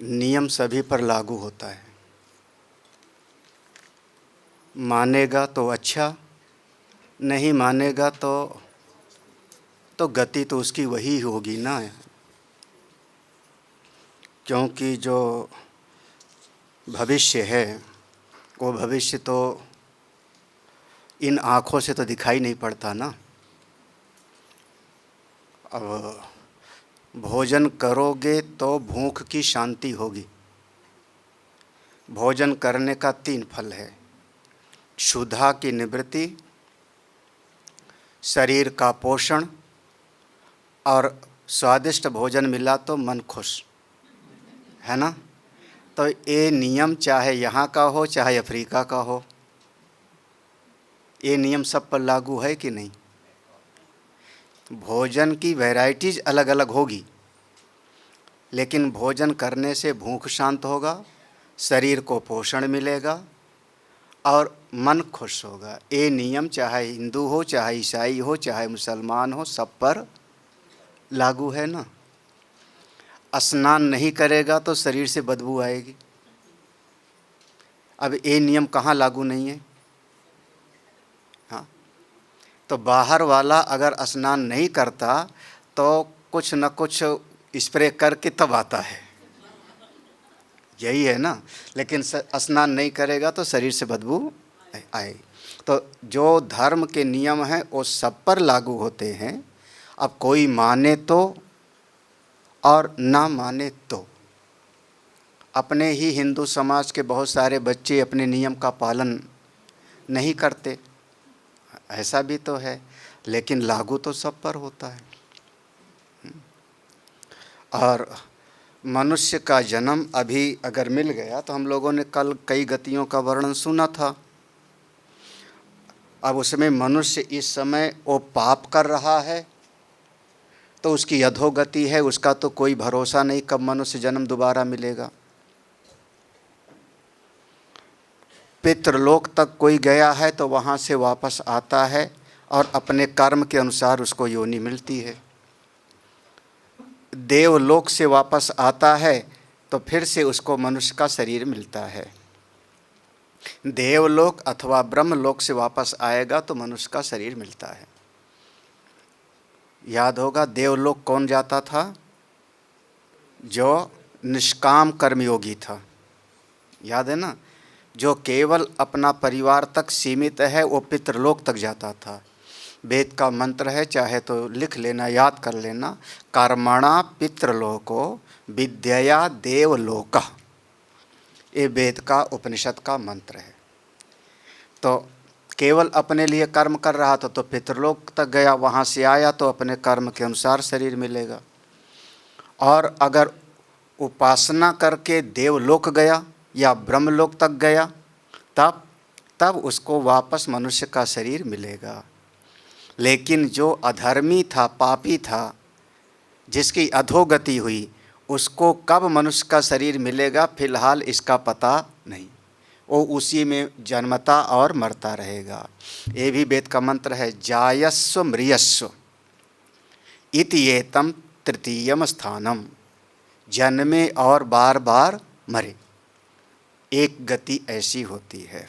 नियम सभी पर लागू होता है। मानेगा तो अच्छा, नहीं मानेगा तो गति तो उसकी वही होगी ना। क्योंकि जो भविष्य है वो भविष्य तो इन आँखों से तो दिखाई नहीं पड़ता ना। अब भोजन करोगे तो भूख की शांति होगी। भोजन करने का 3 फल है: क्षुधा की निवृत्ति, शरीर का पोषण और स्वादिष्ट भोजन मिला तो मन खुश, है ना। तो ये नियम चाहे यहाँ का हो चाहे अफ्रीका का हो, ये नियम सब पर लागू है कि नहीं। भोजन की वैरायटीज़ अलग अलग होगी, लेकिन भोजन करने से भूख शांत होगा, शरीर को पोषण मिलेगा और मन खुश होगा। ये नियम चाहे हिंदू हो चाहे ईसाई हो चाहे मुसलमान हो, सब पर लागू है ना। स्नान नहीं करेगा तो शरीर से बदबू आएगी। अब ये नियम कहाँ लागू नहीं है। हाँ, तो बाहर वाला अगर स्नान नहीं करता तो कुछ न कुछ स्प्रे करके तब आता है, यही है ना। लेकिन स्नान नहीं करेगा तो शरीर से बदबू आए। तो जो धर्म के नियम हैं वो सब पर लागू होते हैं। अब कोई माने तो और ना माने तो। अपने ही हिंदू समाज के बहुत सारे बच्चे अपने नियम का पालन नहीं करते, ऐसा भी तो है, लेकिन लागू तो सब पर होता है। और मनुष्य का जन्म अभी अगर मिल गया तो हम लोगों ने कल कई गतियों का वर्णन सुना था। अब उसमें मनुष्य इस समय वो पाप कर रहा है तो उसकी अधोगति है, उसका तो कोई भरोसा नहीं कब मनुष्य जन्म दोबारा मिलेगा। पितृलोक तक कोई गया है तो वहाँ से वापस आता है और अपने कर्म के अनुसार उसको योनि मिलती है। देवलोक से वापस आता है तो फिर से उसको मनुष्य का शरीर मिलता है। देवलोक अथवा ब्रह्मलोक से वापस आएगा तो मनुष्य का शरीर मिलता है। याद होगा देवलोक कौन जाता था? जो निष्काम कर्मयोगी था, याद है ना। जो केवल अपना परिवार तक सीमित है वो पितृलोक तक जाता था। वेद का मंत्र है, चाहे तो लिख लेना, याद कर लेना, कर्मणा पितृलोको विद्यया देवलोका। ये वेद का उपनिषद का मंत्र है। तो केवल अपने लिए कर्म कर रहा था तो पितृलोक तक गया, वहाँ से आया तो अपने कर्म के अनुसार शरीर मिलेगा। और अगर उपासना करके देवलोक गया या ब्रह्मलोक तक गया तब उसको वापस मनुष्य का शरीर मिलेगा। लेकिन जो अधर्मी था, पापी था, जिसकी अधोगति हुई, उसको कब मनुष्य का शरीर मिलेगा फिलहाल इसका पता नहीं। वो उसी में जन्मता और मरता रहेगा। ये भी वेद का मंत्र है, जायस्व म्रियस्व इति एतम तृतीयम स्थानम। जन्मे और बार बार मरे, एक गति ऐसी होती है।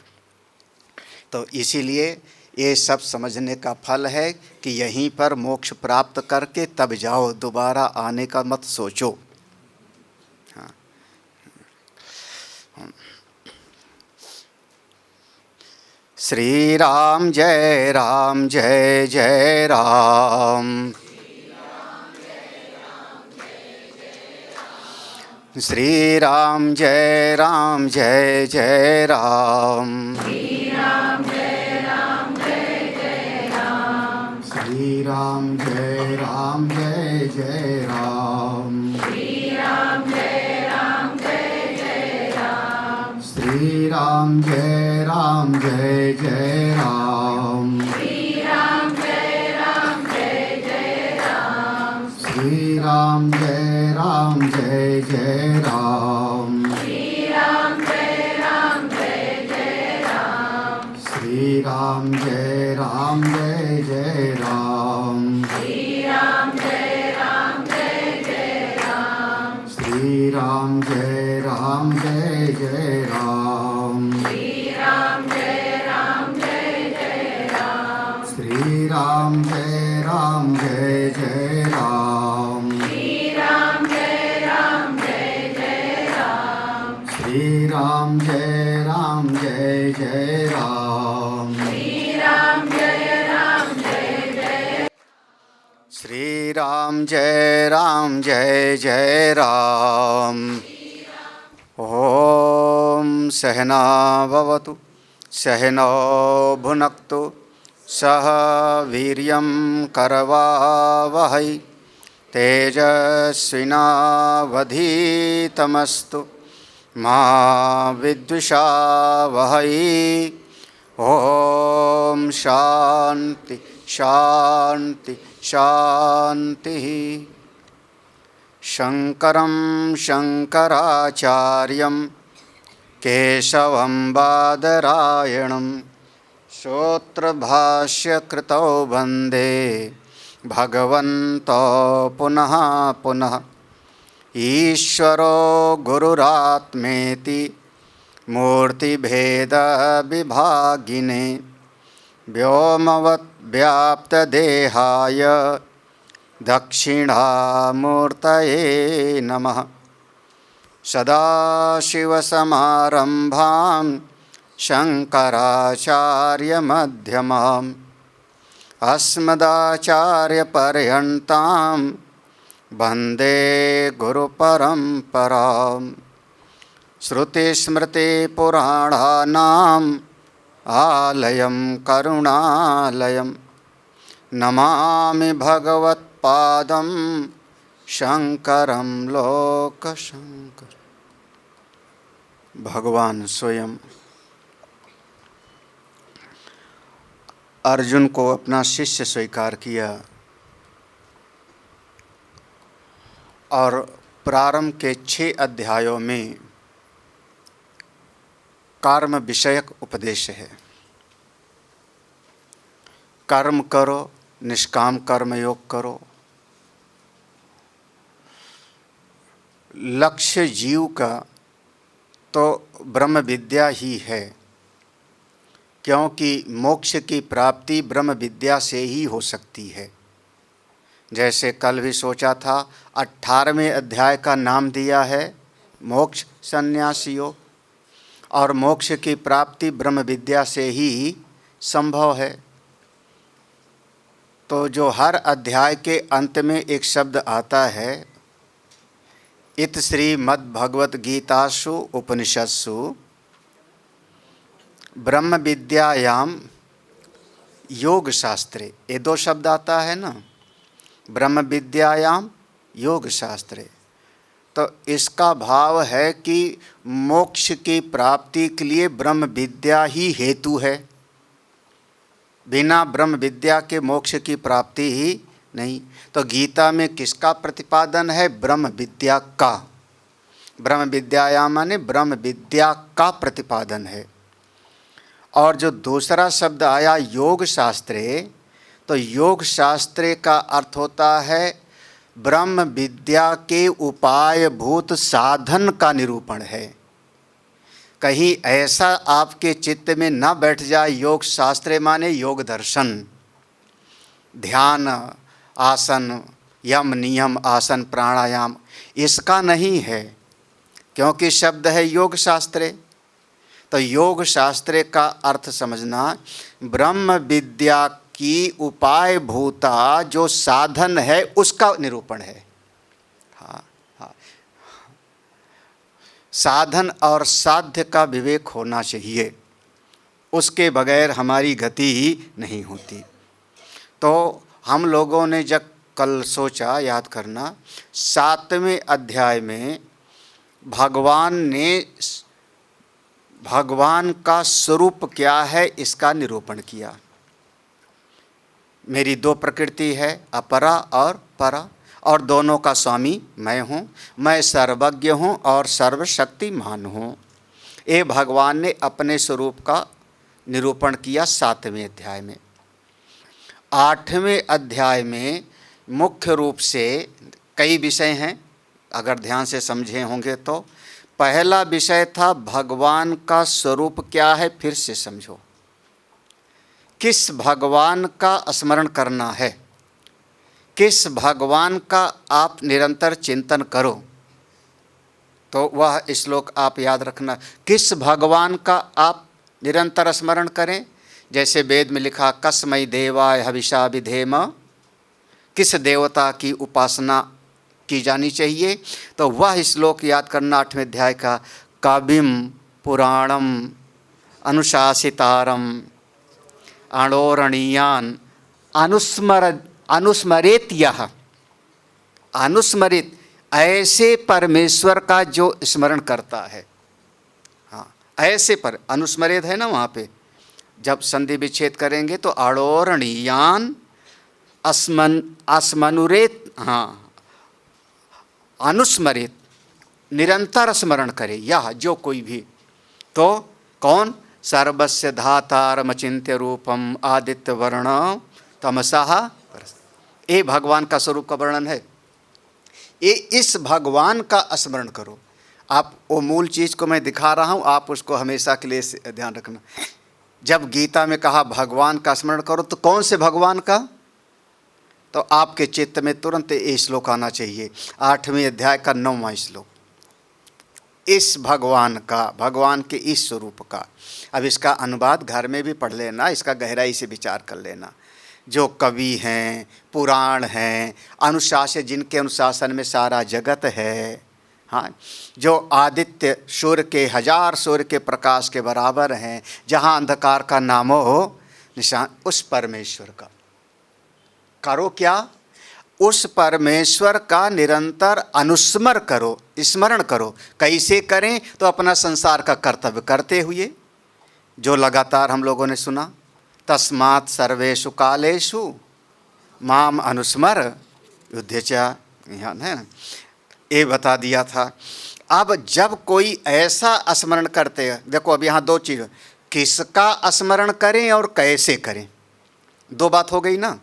तो इसीलिए ये सब समझने का फल है कि यहीं पर मोक्ष प्राप्त करके तब जाओ, दोबारा आने का मत सोचो। हाँ, श्री राम जय राम जय जय राम। श्री राम जय राम जय जय राम। श्री राम जय राम जय जय राम। श्री राम जय राम जय जय राम। श्री राम जय राम जय जय राम। श्री राम जय राम जय जय राम। श्री राम जय राम जय जय राम। श्री राम जय राम जय जय राम। श्री राम जय राम जय जय राम। श्री राम जय राम जय जय राम। श्री राम जय राम जय जय राम। श्री श्री राम जय राम जय जय राम। श्री राम जय राम जय जय राम। श्री राम जय राम जय जय राम। श्री राम जय राम जय जय राम। श्री राम जय राम जय जय राम। श्री राम जय राम जय जय। श्री राम जय राम जय जय राम। ओम सहना भवतु सहनौ भुनक्तु सह वीर्यं करवावहै तेजस्विनावधीतमस्तु मा विद्विषावहै। ओम शांति शांति शांति। शंकरं शंकराचार्यं केशवं बादरायणं सूत्रभाष्यकृतौ वन्दे भगवन्तौ पुनः पुनः। ईश्वरो गुरुरात्मेति मूर्तिभेदविभागिने व्योमवद्व्याप्तदेहाय दक्षिणामूर्तये नमः। सदाशिवसमारम्भां शङ्कराचार्यमध्यमाम् अस्मदाचार्यपर्यन्तां वन्दे गुरुपरम्पराम्। श्रुतिस्मृतिपुराणानाम् आलयं करुणालयं नमामि भगवत्पादं शंकरं लोकशंकर। भगवान स्वयं अर्जुन को अपना शिष्य स्वीकार किया और प्रारंभ के 6 अध्यायों में कर्म विषयक उपदेश है। कर्म करो, निष्काम कर्म योग करो। लक्ष्य जीव का तो ब्रह्म विद्या ही है, क्योंकि मोक्ष की प्राप्ति ब्रह्म विद्या से ही हो सकती है। जैसे कल भी सोचा था, 18वें अध्याय का नाम दिया है मोक्ष संन्यास योग, और मोक्ष की प्राप्ति ब्रह्म विद्या से ही संभव है। तो जो हर अध्याय के अंत में एक शब्द आता है, इत श्रीमद्भगवत गीतासु उपनिषत्सु ब्रह्म विद्यायाम योग शास्त्रे, ये 2 शब्द आता है ना, ब्रह्म विद्यायाम योग शास्त्रे। तो इसका भाव है कि मोक्ष की प्राप्ति के लिए ब्रह्म विद्या ही हेतु है। बिना ब्रह्म विद्या के मोक्ष की प्राप्ति ही नहीं। तो गीता में किसका प्रतिपादन है? ब्रह्म विद्या का। ब्रह्म विद्यायाम माने ब्रह्म विद्या का प्रतिपादन है। और जो दूसरा शब्द आया योग शास्त्रे, तो योग शास्त्रे का अर्थ होता है ब्रह्म विद्या के उपायभूत साधन का निरूपण है। कहीं ऐसा आपके चित्त में न बैठ जाए योग शास्त्र माने योग दर्शन, ध्यान, आसन, यम नियम, आसन प्राणायाम, इसका नहीं है, क्योंकि शब्द है योग शास्त्रे। तो योग शास्त्रे का अर्थ समझना ब्रह्म विद्या की उपाय भूता जो साधन है उसका निरूपण है। हाँ हाँ, साधन और साध्य का विवेक होना चाहिए, उसके बगैर हमारी गति ही नहीं होती। तो हम लोगों ने जब कल सोचा, याद करना, 7वें अध्याय में भगवान ने भगवान का स्वरूप क्या है इसका निरूपण किया। मेरी 2 प्रकृति है, अपरा और परा, और दोनों का स्वामी मैं हूँ। मैं सर्वज्ञ हूँ और सर्वशक्तिमान हूँ। ये भगवान ने अपने स्वरूप का निरूपण किया 7वें अध्याय में। 8वें अध्याय में मुख्य रूप से कई विषय हैं, अगर ध्यान से समझे होंगे तो। पहला विषय था भगवान का स्वरूप क्या है, फिर से समझो। किस भगवान का स्मरण करना है, किस भगवान का आप निरंतर चिंतन करो, तो वह श्लोक आप याद रखना। किस भगवान का आप निरंतर स्मरण करें, जैसे वेद में लिखा कस्मै देवाय हविषा विधेम, किस देवता की उपासना की जानी चाहिए, तो वह श्लोक याद करना 8वें अध्याय का। कविम पुराणम अनुशासितारम अणोरणीयान अनुस्मरेत, यह अनुस्मरित, ऐसे परमेश्वर का जो स्मरण करता है। हाँ, ऐसे पर अनुस्मरित है ना, वहाँ पे जब संधि विच्छेद करेंगे तो अणोरणीयान अस्मनुरेत, हाँ, अनुस्मरित, निरंतर स्मरण करे, यह जो कोई भी। तो कौन? सर्वस्य धातारमचिन्त्य रूपम आदित्य वर्ण तमसः, ये भगवान का स्वरूप का वर्णन है। ये इस भगवान का स्मरण करो। आप वो मूल चीज़ को मैं दिखा रहा हूँ, आप उसको हमेशा के लिए ध्यान रखना। जब गीता में कहा भगवान का स्मरण करो, तो कौन से भगवान का? तो आपके चित्त में तुरंत ये श्लोक आना चाहिए, 8वें अध्याय का 9वां श्लोक। इस भगवान का, भगवान के इस स्वरूप का। अब इसका अनुवाद घर में भी पढ़ लेना, इसका गहराई से विचार कर लेना। जो कवि हैं, पुराण हैं, अनुशासन, जिनके अनुशासन में सारा जगत है, हाँ, जो आदित्य सूर्य के 1000 सूर्य के प्रकाश के बराबर हैं, जहाँ अंधकार का नामो निशान, उस परमेश्वर का करो क्या? उस परमेश्वर का निरंतर अनुस्मर करो, स्मरण करो। कैसे करें? तो अपना संसार का कर्तव्य करते हुए, जो लगातार हम लोगों ने सुना, तस्मात् सर्वेषु कालेषु माम अनुस्मर युध्यचा, यहाँ है ना, ये बता दिया था। अब जब कोई ऐसा स्मरण करते हैं, देखो अब यहाँ 2 चीज़, किसका स्मरण करें और कैसे करें, 2 बात हो गई ना।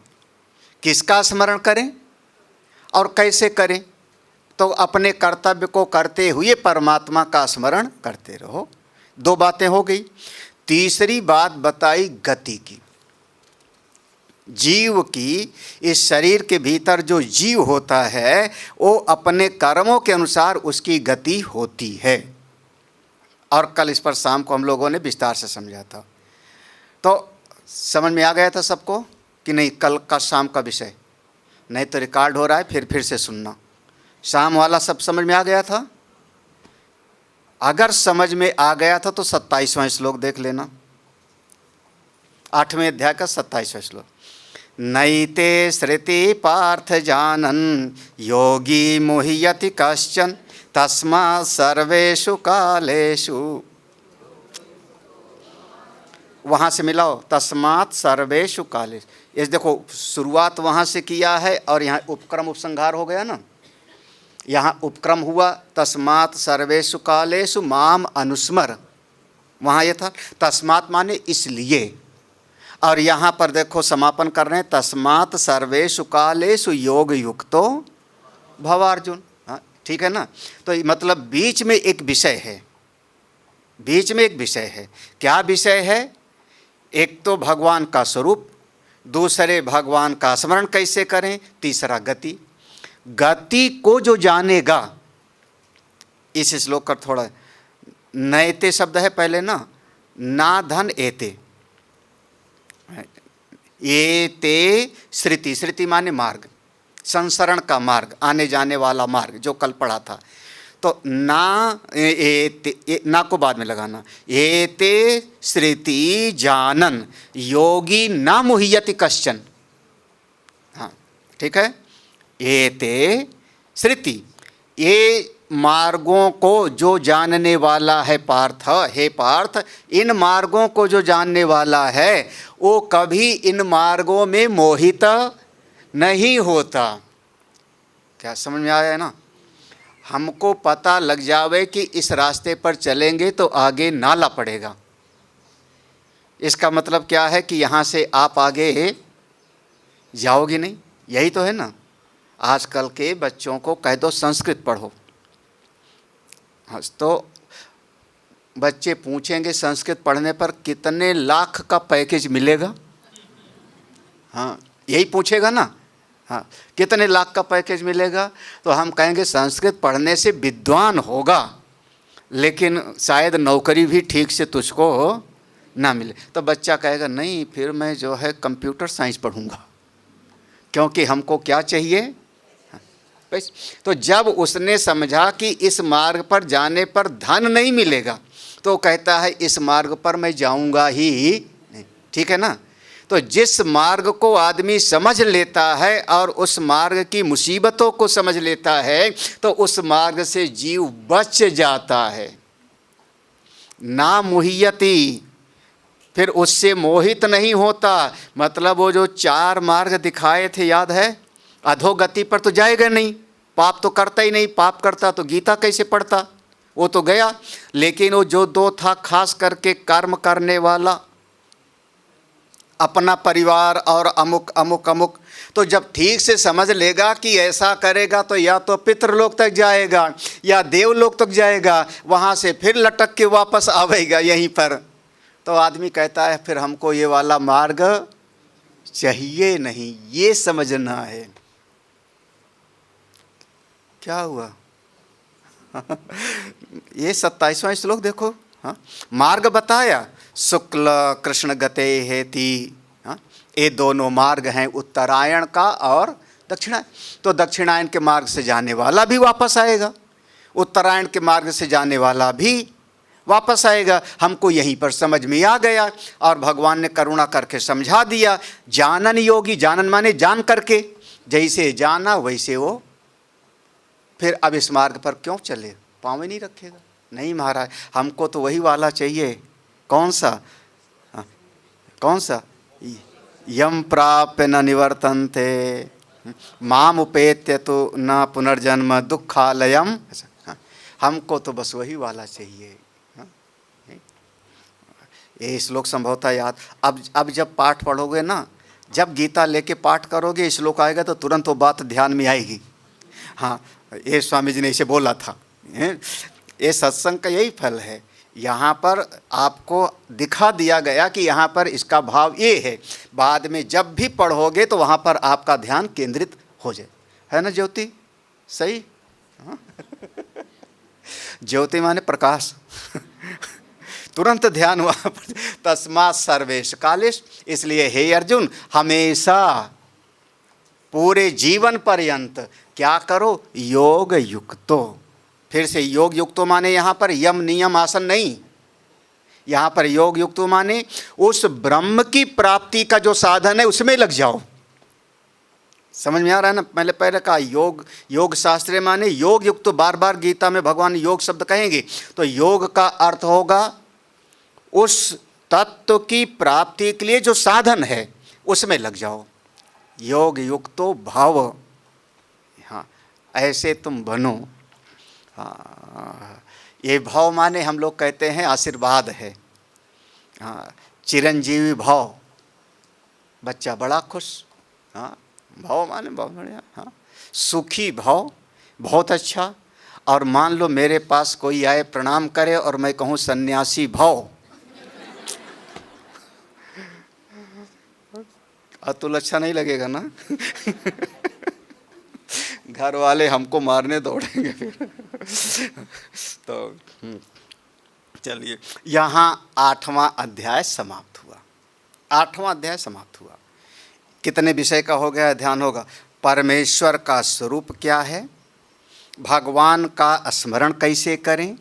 किसका स्मरण करें और कैसे करें? तो अपने कर्तव्य को करते हुए परमात्मा का स्मरण करते रहो। 2 बातें हो गई। तीसरी बात बताई गति की, जीव की। इस शरीर के भीतर जो जीव होता है, वो अपने कर्मों के अनुसार उसकी गति होती है। और कल इस पर शाम को हम लोगों ने विस्तार से समझा था। तो समझ में आ गया था सबको कि नहीं? कल का शाम का विषय नहीं तो रिकॉर्ड हो रहा है, फिर से सुनना। शाम वाला सब समझ में आ गया था? अगर समझ में आ गया था तो 27वां श्लोक देख लेना, 8वें अध्याय का 27वां श्लोक। नैते श्रुति पार्थ जानन योगी मुह्यति कश्चन तस्मात् सर्वेषु कालेषु, वहाँ से मिलाओ, तस्मात् सर्वेषु कालेषु। ये देखो शुरुआत वहाँ से किया है और यहाँ उपक्रम उपसंहार हो गया ना। यहाँ उपक्रम हुआ तस्मात् सर्वेषु कालेषु माम अनुस्मर, वहाँ ये था तस्मात् माने इसलिए। और यहाँ पर देखो समापन कर रहे हैं, तस्मात् सर्वेषु कालेषु योग युक्तो भव अर्जुन। हाँ, ठीक है ना। तो मतलब बीच में एक विषय है, बीच में एक विषय है। क्या विषय है? एक तो भगवान का स्वरूप, दूसरे भगवान का स्मरण कैसे करें, तीसरा गति। गति को जो जानेगा, इस श्लोक का थोड़ा नैते शब्द है पहले ना धन एते, एते श्रुति, श्रुति माने मार्ग, संसरण का मार्ग, आने जाने वाला मार्ग, जो कल पढ़ा था। तो ना को बाद में लगाना, एते श्रुति जानन योगी न मुह्यति कश्चन। हाँ, ठीक है। एते श्रुति, ये मार्गों को जो जानने वाला है पार्थ, हे पार्थ, इन मार्गों को जो जानने वाला है वो कभी इन मार्गों में मोहित नहीं होता। क्या समझ में आया है ना? हमको पता लग जावे कि इस रास्ते पर चलेंगे तो आगे नाला पड़ेगा, इसका मतलब क्या है कि यहाँ से आप आगे जाओगे नहीं। यही तो है ना। आजकल के बच्चों को कह दो संस्कृत पढ़ो, हाँ, तो बच्चे पूछेंगे संस्कृत पढ़ने पर कितने लाख का पैकेज मिलेगा। हाँ, यही पूछेगा ना। हाँ, कितने लाख का पैकेज मिलेगा, तो हम कहेंगे संस्कृत पढ़ने से विद्वान होगा, लेकिन शायद नौकरी भी ठीक से तुझको ना मिले। तो बच्चा कहेगा नहीं, फिर मैं जो है कंप्यूटर साइंस पढ़ूंगा, क्योंकि हमको क्या चाहिए। बस, तो जब उसने समझा कि इस मार्ग पर जाने पर धन नहीं मिलेगा, तो कहता है इस मार्ग पर मैं जाऊंगा ही नहीं। ठीक है ना। तो जिस मार्ग को आदमी समझ लेता है और उस मार्ग की मुसीबतों को समझ लेता है, तो उस मार्ग से जीव बच जाता है। ना मुह्यति, फिर उससे मोहित नहीं होता। मतलब वो जो 4 मार्ग दिखाए थे, याद है, अधोगति पर तो जाएगा नहीं, पाप तो करता ही नहीं। पाप करता तो गीता कैसे पढ़ता, वो तो गया। लेकिन वो जो 2 था, खास करके कर्म करने वाला, अपना परिवार और अमुक अमुक अमुक, तो जब ठीक से समझ लेगा कि ऐसा करेगा तो या तो पितृलोक तक जाएगा या देवलोक तक जाएगा, वहाँ से फिर लटक के वापस आवेगा यहीं पर, तो आदमी कहता है फिर हमको ये वाला मार्ग चाहिए नहीं। ये समझना है। क्या हुआ? ये 27वां श्लोक देखो। हाँ, मार्ग बताया, शुक्ल कृष्ण गते हेति। हाँ, ये दोनों मार्ग हैं, उत्तरायण का और दक्षिणायन। तो दक्षिणायन के मार्ग से जाने वाला भी वापस आएगा, उत्तरायण के मार्ग से जाने वाला भी वापस आएगा। हमको यहीं पर समझ में आ गया और भगवान ने करुणा करके समझा दिया। जानन योगी, जानन माने जान करके, जैसे जाना वैसे वो फिर अब इस मार्ग पर क्यों चले, पाँव ही नहीं रखेगा। नहीं महाराज, हमको तो वही वाला चाहिए। कौन सा? हाँ, कौन सा? यम प्राप्य न निवर्तन्ते माम उपेत्य तो न पुनर्जन्म दुखालयम। हाँ, हमको तो बस वही वाला चाहिए। हाँ, ये श्लोक संभवतः याद। अब जब पाठ पढ़ोगे ना, जब गीता लेके पाठ करोगे, श्लोक आएगा तो तुरंत वो बात ध्यान में आएगी। हाँ, ये स्वामी जी ने इसे बोला था। ये सत्संग का यही फल है। यहाँ पर आपको दिखा दिया गया कि यहाँ पर इसका भाव ये है। बाद में जब भी पढ़ोगे तो वहाँ पर आपका ध्यान केंद्रित हो जाए। है ना ज्योति? सही। हाँ? ज्योति माने प्रकाश। तुरंत ध्यान वहाँ पर। तस्मात् सर्वेश कालेश। इसलिए हे अर्जुन, हमेशा पूरे जीवन पर्यंत क्या करो? योग युक्तो। फिर से योग युक्तो माने यहाँ पर यम नियम आसन नहीं, यहाँ पर योग युक्तो माने उस ब्रह्म की प्राप्ति का जो साधन है उसमें लग जाओ। समझ में आ रहा है ना? पहले कहा योग शास्त्र माने योग युक्त। बार बार गीता में भगवान योग शब्द कहेंगे, तो योग का अर्थ होगा उस तत्व की प्राप्ति के लिए जो साधन है उसमें लग जाओ। योग युक्तो भाव। हाँ, ऐसे तुम बनो। हाँ, ये भाव माने हम लोग कहते हैं आशीर्वाद है। हाँ, चिरंजीवी भाव, बच्चा बड़ा खुश। हाँ, भाव माने बहुत बढ़िया। हाँ, सुखी भाव, बहुत अच्छा। और मान लो मेरे पास कोई आए प्रणाम करे और मैं कहूँ सन्यासी भाव, अतुल अच्छा नहीं लगेगा ना? घर वाले हमको मारने दौड़ेंगे फिर। तो चलिए, यहाँ 8वां अध्याय समाप्त हुआ। 8वां अध्याय समाप्त हुआ। कितने विषय का हो गया? ध्यान होगा। परमेश्वर का स्वरूप क्या है, भगवान का स्मरण कैसे करें,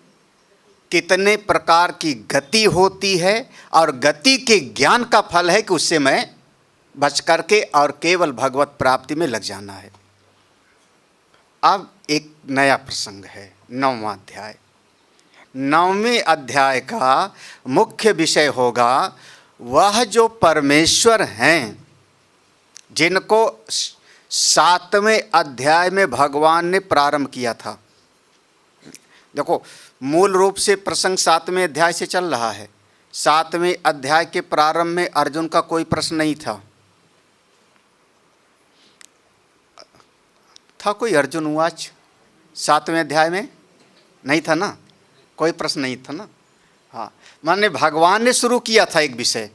कितने प्रकार की गति होती है, और गति के ज्ञान का फल है कि उससे मैं बच करके और केवल भगवत प्राप्ति में लग जाना है। अब एक नया प्रसंग है, 9वां अध्याय। 9वें अध्याय का मुख्य विषय होगा वह जो परमेश्वर हैं, जिनको 7वें अध्याय में भगवान ने प्रारंभ किया था। देखो, मूल रूप से प्रसंग 7वें अध्याय से चल रहा है। 7वें अध्याय के प्रारंभ में अर्जुन का कोई प्रश्न नहीं था। था कोई अर्जुन उवाच? 7वें अध्याय में नहीं था ना। कोई प्रश्न नहीं था ना। हाँ, माने भगवान ने शुरू किया था एक विषय,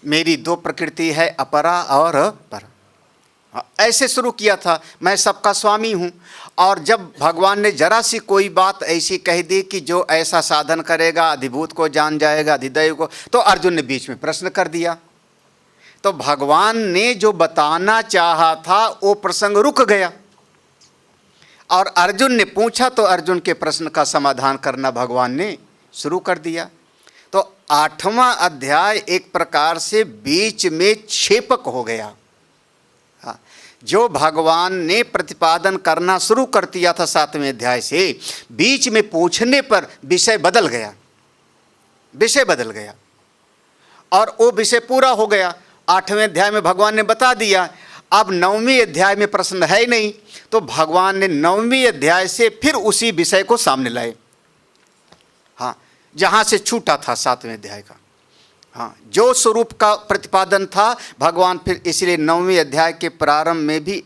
मेरी दो प्रकृति है, अपरा और परा। हाँ, ऐसे शुरू किया था, मैं सबका स्वामी हूँ। और जब भगवान ने जरा सी कोई बात ऐसी कह दी कि जो ऐसा साधन करेगा अधिभूत को जान जाएगा, अधिदैव को, तो अर्जुन ने बीच में प्रश्न कर दिया। तो भगवान ने जो बताना चाहा था वो प्रसंग रुक गया, और अर्जुन ने पूछा तो अर्जुन के प्रश्न का समाधान करना भगवान ने शुरू कर दिया। तो 8वां अध्याय एक प्रकार से बीच में क्षेपक हो गया। हाँ, जो भगवान ने प्रतिपादन करना शुरू कर दिया था 7वें अध्याय से, बीच में पूछने पर विषय बदल गया, विषय बदल गया और वो विषय पूरा हो गया। 8वें अध्याय में भगवान ने बता दिया, अब 9वें अध्याय में प्रश्न है ही नहीं, तो भगवान ने 9वें अध्याय से फिर उसी विषय को सामने लाए। हाँ, जहाँ से छूटा था 7वें अध्याय का। हाँ, जो स्वरूप का प्रतिपादन था भगवान फिर, इसलिए 9वें अध्याय के प्रारंभ में भी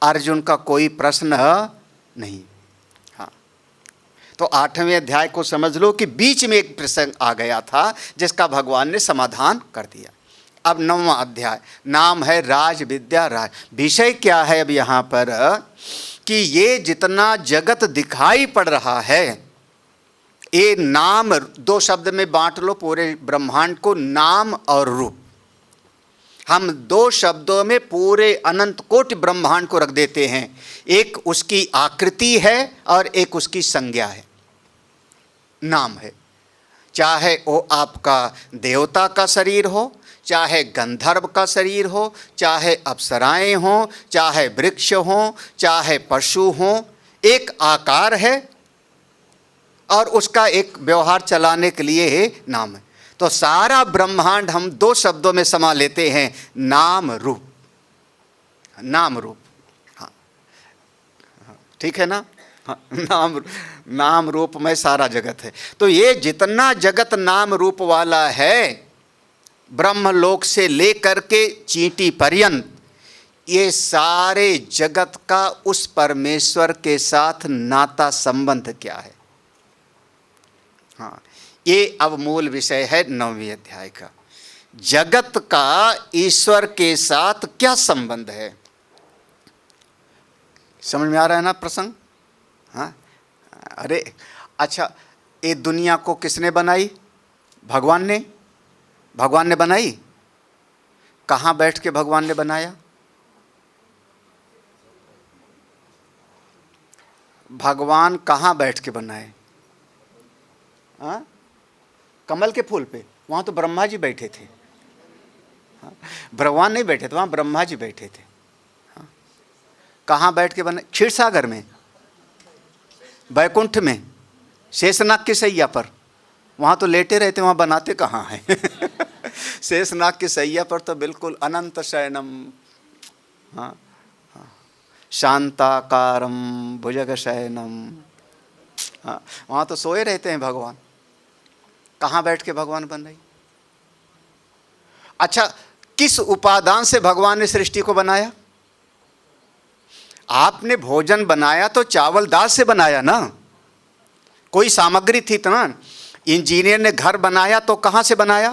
अर्जुन का कोई प्रश्न नहीं। हाँ, तो 8वें अध्याय को समझ लो कि बीच में एक प्रसंग आ गया था जिसका भगवान ने समाधान कर दिया। अब 9वां अध्याय, नाम है राज विद्या राज। विषय क्या है अब यहाँ पर कि ये जितना जगत दिखाई पड़ रहा है, ये नाम, दो शब्द में बांट लो पूरे ब्रह्मांड को, नाम और रूप। हम दो शब्दों में पूरे अनंत कोटि ब्रह्मांड को रख देते हैं। एक उसकी आकृति है और एक उसकी संज्ञा है, नाम है। चाहे वो आपका देवता का शरीर हो, चाहे गंधर्व का शरीर हो, चाहे अप्सराएं हों, चाहे वृक्ष हों, चाहे पशु हों, एक आकार है और उसका एक व्यवहार चलाने के लिए नाम है। तो सारा ब्रह्मांड हम दो शब्दों में समा लेते हैं, नाम रूप। नाम रूप, हाँ, ठीक है ना। हाँ, नाम रूप में सारा जगत है। तो ये जितना जगत नाम रूप वाला है, ब्रह्मलोक से लेकर के चींटी पर्यंत, ये सारे जगत का उस परमेश्वर के साथ नाता संबंध क्या है। हाँ, ये अब मूल विषय है 9वें अध्याय का। जगत का ईश्वर के साथ क्या संबंध है, समझ में आ रहा है ना प्रसंग। हाँ, अरे अच्छा, ये दुनिया को किसने बनाई? भगवान ने। भगवान ने बनाई। कहाँ बैठ के भगवान ने बनाया? भगवान कहाँ बैठ के बनाए? हाँ, कमल के फूल पे। वहाँ तो ब्रह्मा जी बैठे थे। हाँ, भगवान नहीं बैठे थे, वहाँ ब्रह्मा जी बैठे थे। हाँ, कहाँ बैठ के बनाए? क्षीर सागर में, बैकुंठ में, शेषनाग की सैया पर। वहाँ तो लेटे रहते, वहाँ बनाते कहाँ हैं? शेषनाग की सैया पर तो बिल्कुल अनंत शयनम, हाँ, हाँ, शांताकारम भुजग शयनम। हाँ, वहाँ तो सोए रहते हैं भगवान। कहाँ बैठ के भगवान बन रही? अच्छा, किस उपादान से भगवान ने सृष्टि को बनाया? आपने भोजन बनाया तो चावल दाल से बनाया ना, कोई सामग्री थी तो ना। इंजीनियर ने घर बनाया तो कहाँ से बनाया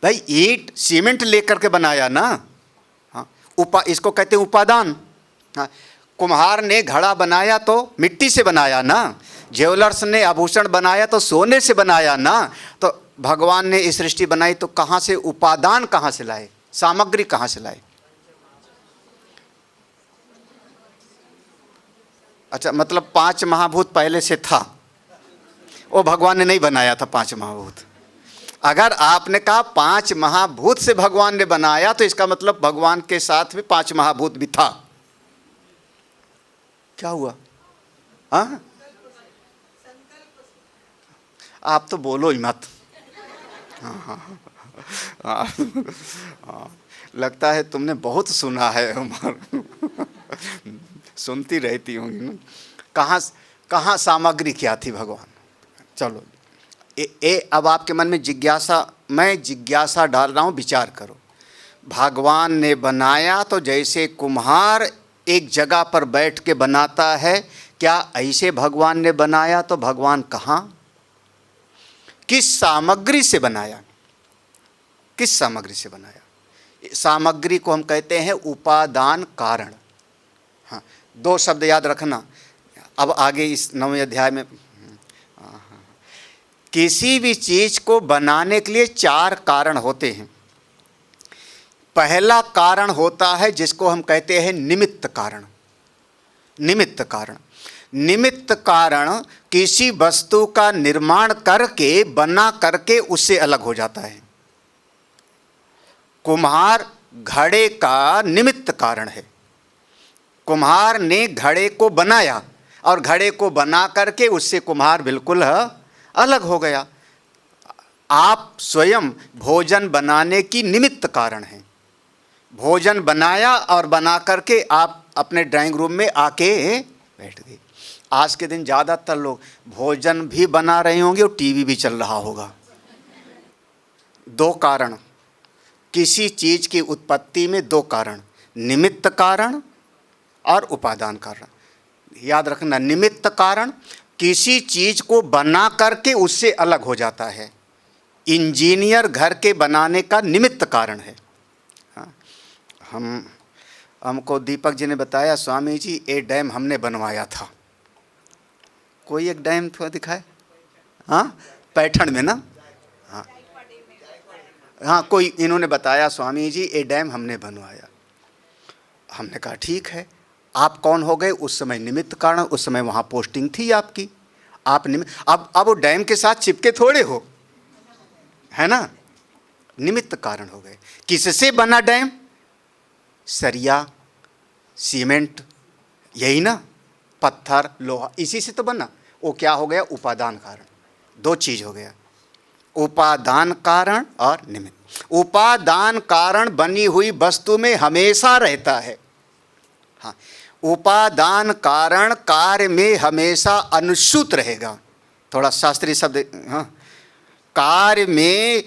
भाई? ईंट सीमेंट लेकर के बनाया ना। हाँ, इसको कहते हैं उपादान। हाँ, कुम्हार ने घड़ा बनाया तो मिट्टी से बनाया ना। ज्वेलर्स ने आभूषण बनाया तो सोने से बनाया ना। तो भगवान ने इस सृष्टि बनाई तो कहाँ से, उपादान कहाँ से लाए, सामग्री कहाँ से लाए? अच्छा, मतलब 5 महाभूत पहले से था, वो भगवान ने नहीं बनाया था 5 महाभूत। अगर आपने कहा 5 महाभूत से भगवान ने बनाया तो इसका मतलब भगवान के साथ भी 5 महाभूत भी था। क्या हुआ? हाँ, आप तो बोलो ही मत। हाँ, हाँ, हाँ, हाँ, लगता है तुमने बहुत सुना है उमर। सुनती रहती होंगी ना। कहाँ सामग्री क्या थी भगवान? चलो, अब आपके मन में जिज्ञासा, मैं जिज्ञासा डाल रहा हूँ, विचार करो। भगवान ने बनाया तो जैसे कुम्हार एक जगह पर बैठ के बनाता है, क्या ऐसे भगवान ने बनाया तो भगवान कहाँ, किस सामग्री से बनाया, किस सामग्री से बनाया? सामग्री को हम कहते हैं उपादान कारण। हाँ, दो शब्द याद रखना। अब आगे इस 9वें अध्याय में किसी भी चीज को बनाने के लिए 4 कारण होते हैं। पहला कारण होता है जिसको हम कहते हैं निमित्त कारण। निमित्त कारण, निमित्त कारण किसी वस्तु का निर्माण करके, बना करके उससे अलग हो जाता है। कुम्हार घड़े का निमित्त कारण है। कुम्हार ने घड़े को बनाया और घड़े को बना करके उससे कुम्हार बिल्कुल अलग हो गया। आप स्वयं भोजन बनाने की निमित्त कारण हैं। भोजन बनाया और बना करके आप अपने ड्राइंग रूम में आके बैठ गए। आज के दिन ज़्यादातर लोग भोजन भी बना रहे होंगे और टीवी भी चल रहा होगा। 2 कारण, किसी चीज़ की उत्पत्ति में 2 कारण, निमित्त कारण और उपादान कारण। याद रखना, निमित्त कारण किसी चीज़ को बना करके उससे अलग हो जाता है। इंजीनियर घर के बनाने का निमित्त कारण है। हाँ, हमको दीपक जी ने बताया, स्वामी जी ये डैम हमने बनवाया था। कोई एक डैम थोड़ा दिखाए। हाँ, पैठण में ना। हाँ हाँ, कोई इन्होंने बताया, स्वामी जी ये डैम हमने बनवाया। हमने कहा ठीक है। आप कौन हो गए उस समय? निमित्त कारण। उस समय वहाँ पोस्टिंग थी आपकी, आप अब वो डैम के साथ चिपके थोड़े हो, है ना। निमित्त कारण हो गए। किससे बना डैम? सरिया, सीमेंट, यही ना, पत्थर, लोहा, इसी से तो बना। वो क्या हो गया? उपादान कारण। 2 चीज हो गया, उपादान कारण और निमित्त। उपादान कारण बनी हुई वस्तु में हमेशा रहता है। हाँ, उपादान कारण कार्य में हमेशा अनुसूत रहेगा। थोड़ा शास्त्रीय शब्द। हाँ, कार्य में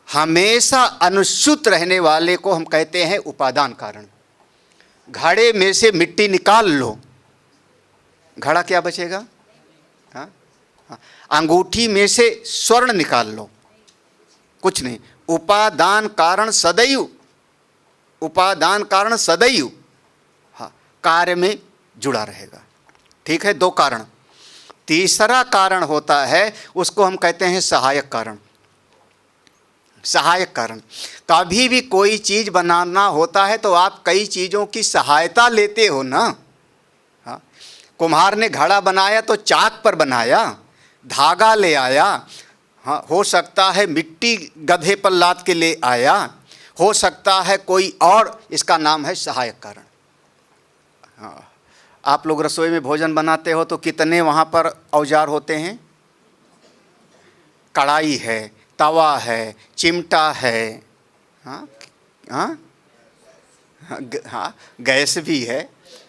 हमेशा अनुसूत रहने वाले को हम कहते हैं उपादान कारण। घड़े में से मिट्टी निकाल लो, घड़ा क्या बचेगा? हाँ? हाँ। अंगूठी में से स्वर्ण निकाल लो, कुछ नहीं। उपादान कारण सदैव, उपादान कारण सदैव हाँ कार्य में जुड़ा रहेगा। ठीक है, 2 कारण। तीसरा कारण होता है, उसको हम कहते हैं सहायक कारण। सहायक कारण, कभी भी कोई चीज़ बनाना होता है तो आप कई चीज़ों की सहायता लेते हो ना। हाँ, कुम्हार ने घड़ा बनाया तो चाक पर बनाया, धागा ले आया। हाँ, हो सकता है मिट्टी गधे पर लाद के ले आया, हो सकता है कोई और, इसका नाम है सहायक कारण। हाँ, आप लोग रसोई में भोजन बनाते हो तो कितने वहाँ पर औजार होते हैं? कढ़ाई है, तवा है, चिमटा है, हाँ हाँ हाँ, गैस भी है,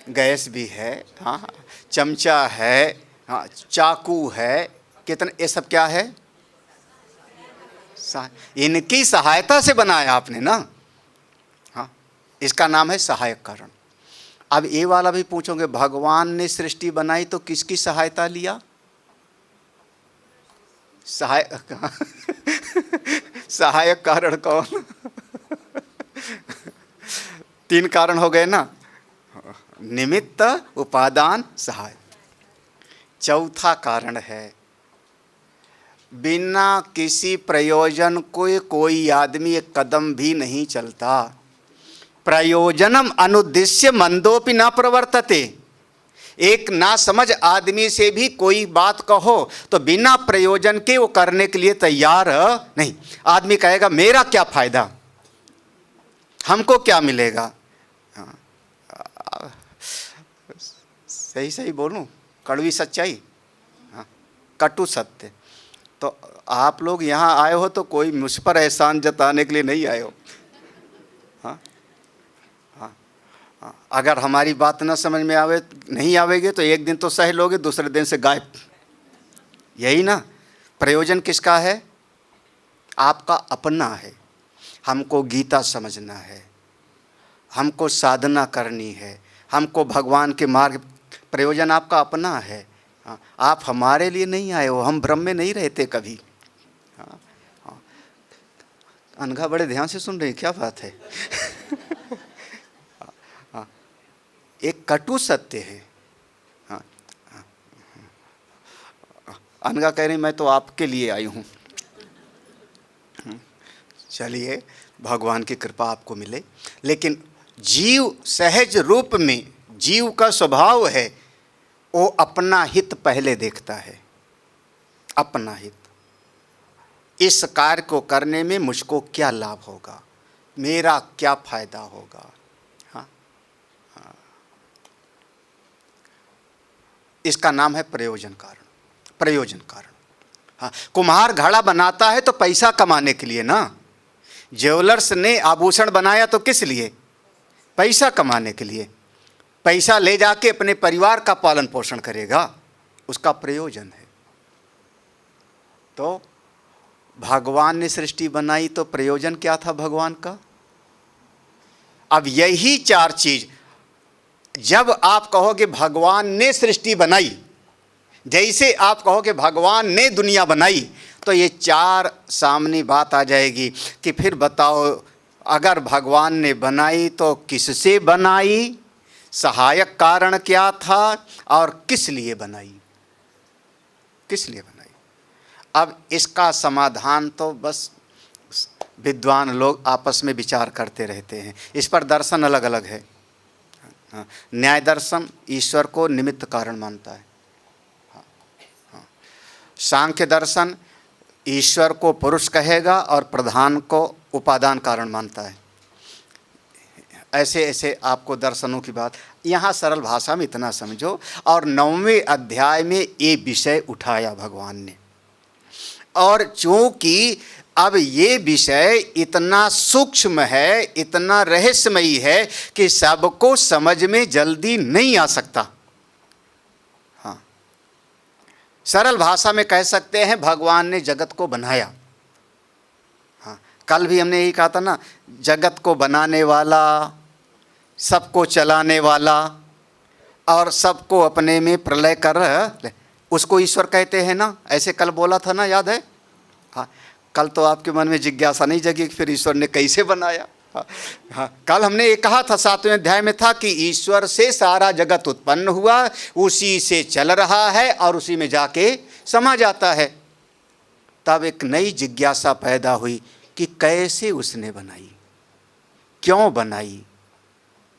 गैस भी है, हाँ, चमचा है, हाँ, चाकू है, कितने, ये सब क्या है? इनकी सहायता से बनाया आपने ना। हाँ, इसका नाम है सहायक कारण। अब ये वाला भी पूछोगे, भगवान ने सृष्टि बनाई तो किसकी सहायता लिया? सहायक कारण कौन? 3 कारण हो गए ना, निमित्त, उपादान, सहायक। चौथा कारण है, बिना किसी प्रयोजन को कोई आदमी एक कदम भी नहीं चलता। प्रयोजनम अनुद्देश्य मंदोपि न प्रवर्तते। एक ना समझ आदमी से भी कोई बात कहो तो बिना प्रयोजन के वो करने के लिए तैयार नहीं। आदमी कहेगा मेरा क्या फायदा, हमको क्या मिलेगा। सही सही बोलूं, कड़वी सच्चाई, हाँ, कटु सत्य। तो आप लोग यहाँ आए हो तो कोई मुझ पर एहसान जताने के लिए नहीं आए हो। हाँ हाँ हाँ, अगर हमारी बात न समझ में आवे, नहीं आवेगी तो एक दिन तो सह लोगे, दूसरे दिन से गायब। यही ना। प्रयोजन किसका है? आपका अपना है। हमको गीता समझना है, हमको साधना करनी है, हमको भगवान के मार्ग प्रयोजन आपका अपना है। हाँ, आप हमारे लिए नहीं आए हो, हम भ्रम में नहीं रहते कभी। हाँ, हाँ। अनघा बड़े ध्यान से सुन रहे हैं, क्या बात है। हाँ, एक कटु सत्य है। हाँ, अनघा कह रही मैं तो आपके लिए आई हूँ। चलिए, भगवान की कृपा आपको मिले। लेकिन जीव सहज रूप में, जीव का स्वभाव है वो अपना हित पहले देखता है, अपना हित। इस कार्य को करने में मुझको क्या लाभ होगा, मेरा क्या फायदा होगा। हाँ, हाँ। इसका नाम है प्रयोजन कारण, प्रयोजन कारण। हाँ, कुम्हार घड़ा बनाता है तो पैसा कमाने के लिए ना। ज्वेलर्स ने आभूषण बनाया तो किस लिए? पैसा कमाने के लिए। पैसा ले जाके अपने परिवार का पालन पोषण करेगा, उसका प्रयोजन है। तो भगवान ने सृष्टि बनाई तो प्रयोजन क्या था भगवान का? अब यही चार चीज, जब आप कहोगे भगवान ने सृष्टि बनाई, जैसे आप कहोगे भगवान ने दुनिया बनाई, तो ये चार सामने बात आ जाएगी कि फिर बताओ, अगर भगवान ने बनाई तो किससे बनाई, सहायक कारण क्या था, और किस लिए बनाई, किस लिए बनाई। अब इसका समाधान तो बस विद्वान लोग आपस में विचार करते रहते हैं। इस पर दर्शन अलग अलग है। न्याय दर्शन ईश्वर को निमित्त कारण मानता है। सांख्य दर्शन ईश्वर को पुरुष कहेगा और प्रधान को उपादान कारण मानता है। ऐसे ऐसे आपको दर्शनों की बात यहाँ सरल भाषा में इतना समझो। और 9वें अध्याय में ये विषय उठाया भगवान ने, और चूंकि अब ये विषय इतना सूक्ष्म है, इतना रहस्यमयी है कि सबको समझ में जल्दी नहीं आ सकता। हाँ, सरल भाषा में कह सकते हैं भगवान ने जगत को बनाया। हाँ, कल भी हमने यही कहा था ना, जगत को बनाने वाला, सबको चलाने वाला और सबको अपने में प्रलय कर, उसको ईश्वर कहते हैं ना। ऐसे कल बोला था ना, याद है? हाँ, कल तो आपके मन में जिज्ञासा नहीं जगी कि फिर ईश्वर ने कैसे बनाया। हाँ, हाँ, कल हमने ये कहा था 7वें अध्याय में था कि ईश्वर से सारा जगत उत्पन्न हुआ, उसी से चल रहा है और उसी में जाके समा जाता है। तब एक नई जिज्ञासा पैदा हुई कि कैसे उसने बनाई, क्यों बनाई,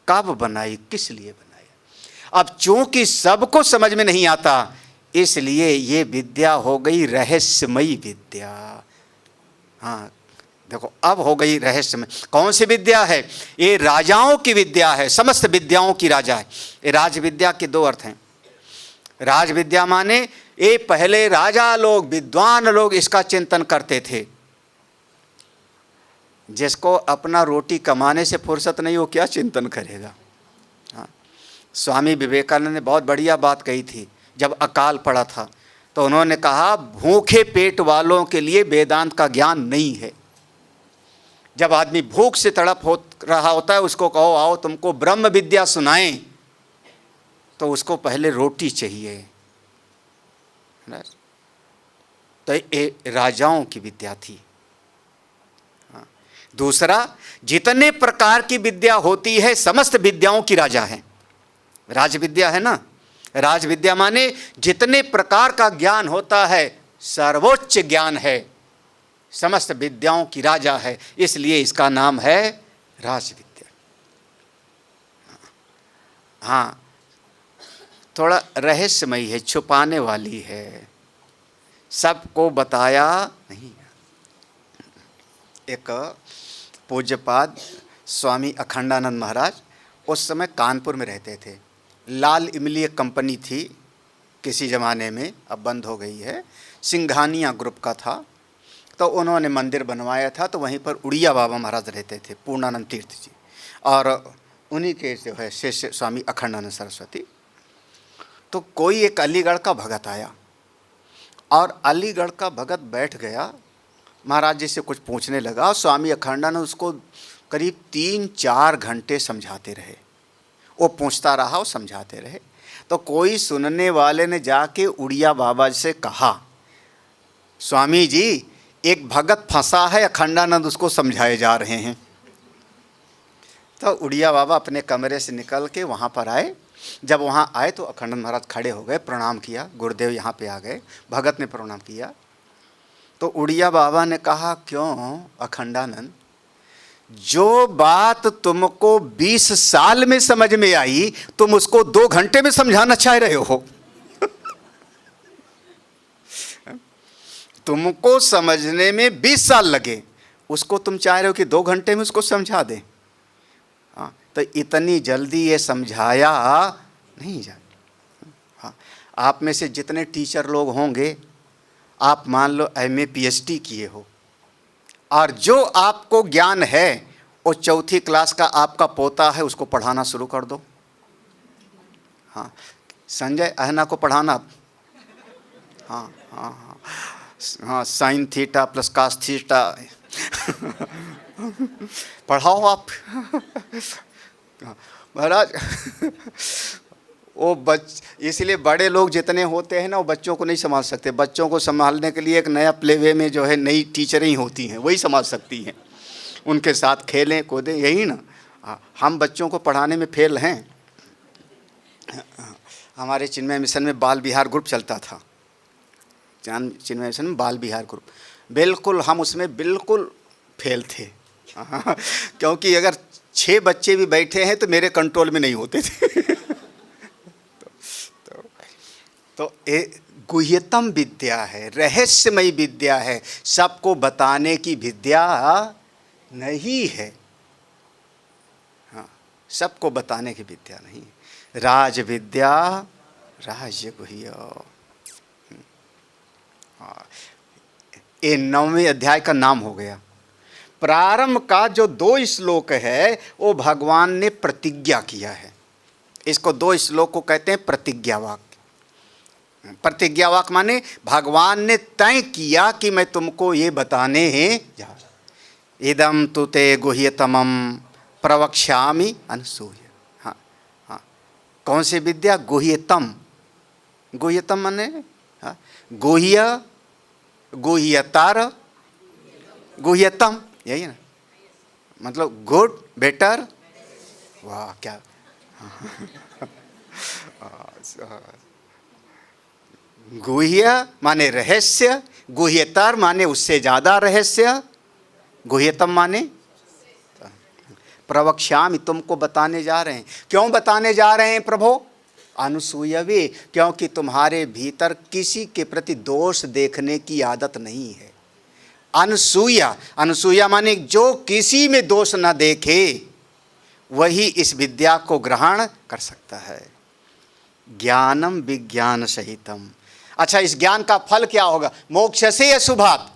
कब बनाई, किस लिए बनाया। अब चूंकि सबको समझ में नहीं आता, इसलिए ये विद्या हो गई रहस्यमयी विद्या। हाँ, देखो अब हो गई रहस्यमय। कौन सी विद्या है? ये राजाओं की विद्या है, समस्त विद्याओं की राजा है। ये राज विद्या के दो अर्थ हैं। राज विद्या माने ये पहले राजा लोग, विद्वान लोग इसका चिंतन करते थे। जिसको अपना रोटी कमाने से फुर्सत नहीं, वो क्या चिंतन करेगा। हाँ, स्वामी विवेकानंद ने बहुत बढ़िया बात कही थी। जब अकाल पड़ा था तो उन्होंने कहा भूखे पेट वालों के लिए वेदांत का ज्ञान नहीं है। जब आदमी भूख से तड़प हो रहा होता है, उसको कहो आओ तुमको ब्रह्म विद्या सुनाएं, तो उसको पहले रोटी चाहिए। तो ये राजाओं की विद्या थी। दूसरा, जितने प्रकार की विद्या होती है समस्त विद्याओं की राजा है। राज विद्या है ना। राज विद्या माने जितने प्रकार का ज्ञान होता है, सर्वोच्च ज्ञान है, समस्त विद्याओं की राजा है, इसलिए इसका नाम है राज विद्या। हाँ, थोड़ा रहस्यमयी है, छुपाने वाली है, सबको बताया नहीं। एक पूज्यपाद स्वामी अखंडानंद महाराज उस समय कानपुर में रहते थे। लाल इमली एक कंपनी थी किसी ज़माने में, अब बंद हो गई है, सिंघानिया ग्रुप का था। तो उन्होंने मंदिर बनवाया था, तो वहीं पर उड़िया बाबा महाराज रहते थे, पूर्णानंद तीर्थ जी, और उन्हीं के जो है शिष्य स्वामी अखंडानंद सरस्वती। तो कोई एक अलीगढ़ का भगत आया और अलीगढ़ का भगत बैठ गया, महाराज जी से कुछ पूछने लगा। स्वामी अखंडानंद उसको करीब 3-4 घंटे समझाते रहे। वो पूछता रहा, वो समझाते रहे। तो कोई सुनने वाले ने जाके उड़िया बाबा से कहा, स्वामी जी एक भगत फंसा है, अखंडानंद उसको समझाए जा रहे हैं। तो उड़िया बाबा अपने कमरे से निकल के वहाँ पर आए। जब वहाँ आए तो अखंडानंद महाराज खड़े हो गए, प्रणाम किया, गुरुदेव यहाँ पे आ गए, भगत ने प्रणाम किया। तो उड़िया बाबा ने कहा, क्यों अखंडानंद, जो बात तुमको 20 साल में समझ में आई तुम उसको 2 घंटे में समझाना चाह रहे हो। तुमको समझने में 20 साल लगे, उसको तुम चाह रहे हो कि 2 घंटे में उसको समझा दें। हाँ, तो इतनी जल्दी ये समझाया नहीं जाता। हाँ, आप में से जितने टीचर लोग होंगे, आप मान लो MA PhD किए हो, और जो आपको ज्ञान है वो 4थी क्लास का आपका पोता है, उसको पढ़ाना शुरू कर दो। हाँ, संजय अहना को पढ़ाना। हाँ हाँ हाँ हाँ, sine theta plus cos theta पढ़ाओ आप। महाराज वो इसलिए बड़े लोग जितने होते हैं ना, वो बच्चों को नहीं संभाल सकते। बच्चों को संभालने के लिए एक नया प्लेवे में जो है नई टीचरें ही होती हैं, वही संभाल सकती हैं। उनके साथ खेलें कूदें, यही ना। हम बच्चों को पढ़ाने में फेल हैं। हमारे चिन्मय मिशन में बाल विहार ग्रुप चलता था। चिन्मय मिशन में बाल विहार ग्रुप, बिल्कुल हम उसमें बिल्कुल फेल थे। क्योंकि अगर 6 बच्चे भी बैठे हैं तो मेरे कंट्रोल में नहीं होते थे। तो गुह्यतम विद्या है, रहस्यमयी विद्या है, सबको बताने की विद्या नहीं है। हाँ, सबको बताने की विद्या नहीं है। राज विद्या राज्य गुह्य। ये 9वें अध्याय का नाम हो गया। प्रारंभ का जो 2 श्लोक है वो भगवान ने प्रतिज्ञा किया है। इसको 2 श्लोक को कहते हैं प्रतिज्ञा वाक्य। प्रतिज्ञा वाक्य माने भगवान ने तय किया कि मैं तुमको ये बताने जा रहा। इदम तुते गुह्यतमम प्रवक्ष्यामि अनसूय। हाँ हाँ, कौन सी विद्या? गुह्यतम। गुह्यतम माने हाँ, गुह्य, गुह्यतर, गुह्यतम, यही ना, मतलब गुड, बेटर। वाह क्या गुह्य माने रहस्य, गुह्यतर माने उससे ज़्यादा रहस्य, गुह्यतम माने प्रवक्ष्यामि, तुमको बताने जा रहे हैं। क्यों बताने जा रहे हैं प्रभु? अनुसूयवे, क्योंकि तुम्हारे भीतर किसी के प्रति दोष देखने की आदत नहीं है। अनुसूया, अनुसूया माने जो किसी में दोष न देखे वही इस विद्या को ग्रहण कर सकता है। ज्ञानम विज्ञान सहितम। अच्छा, इस ज्ञान का फल क्या होगा? मोक्ष से अशुभात।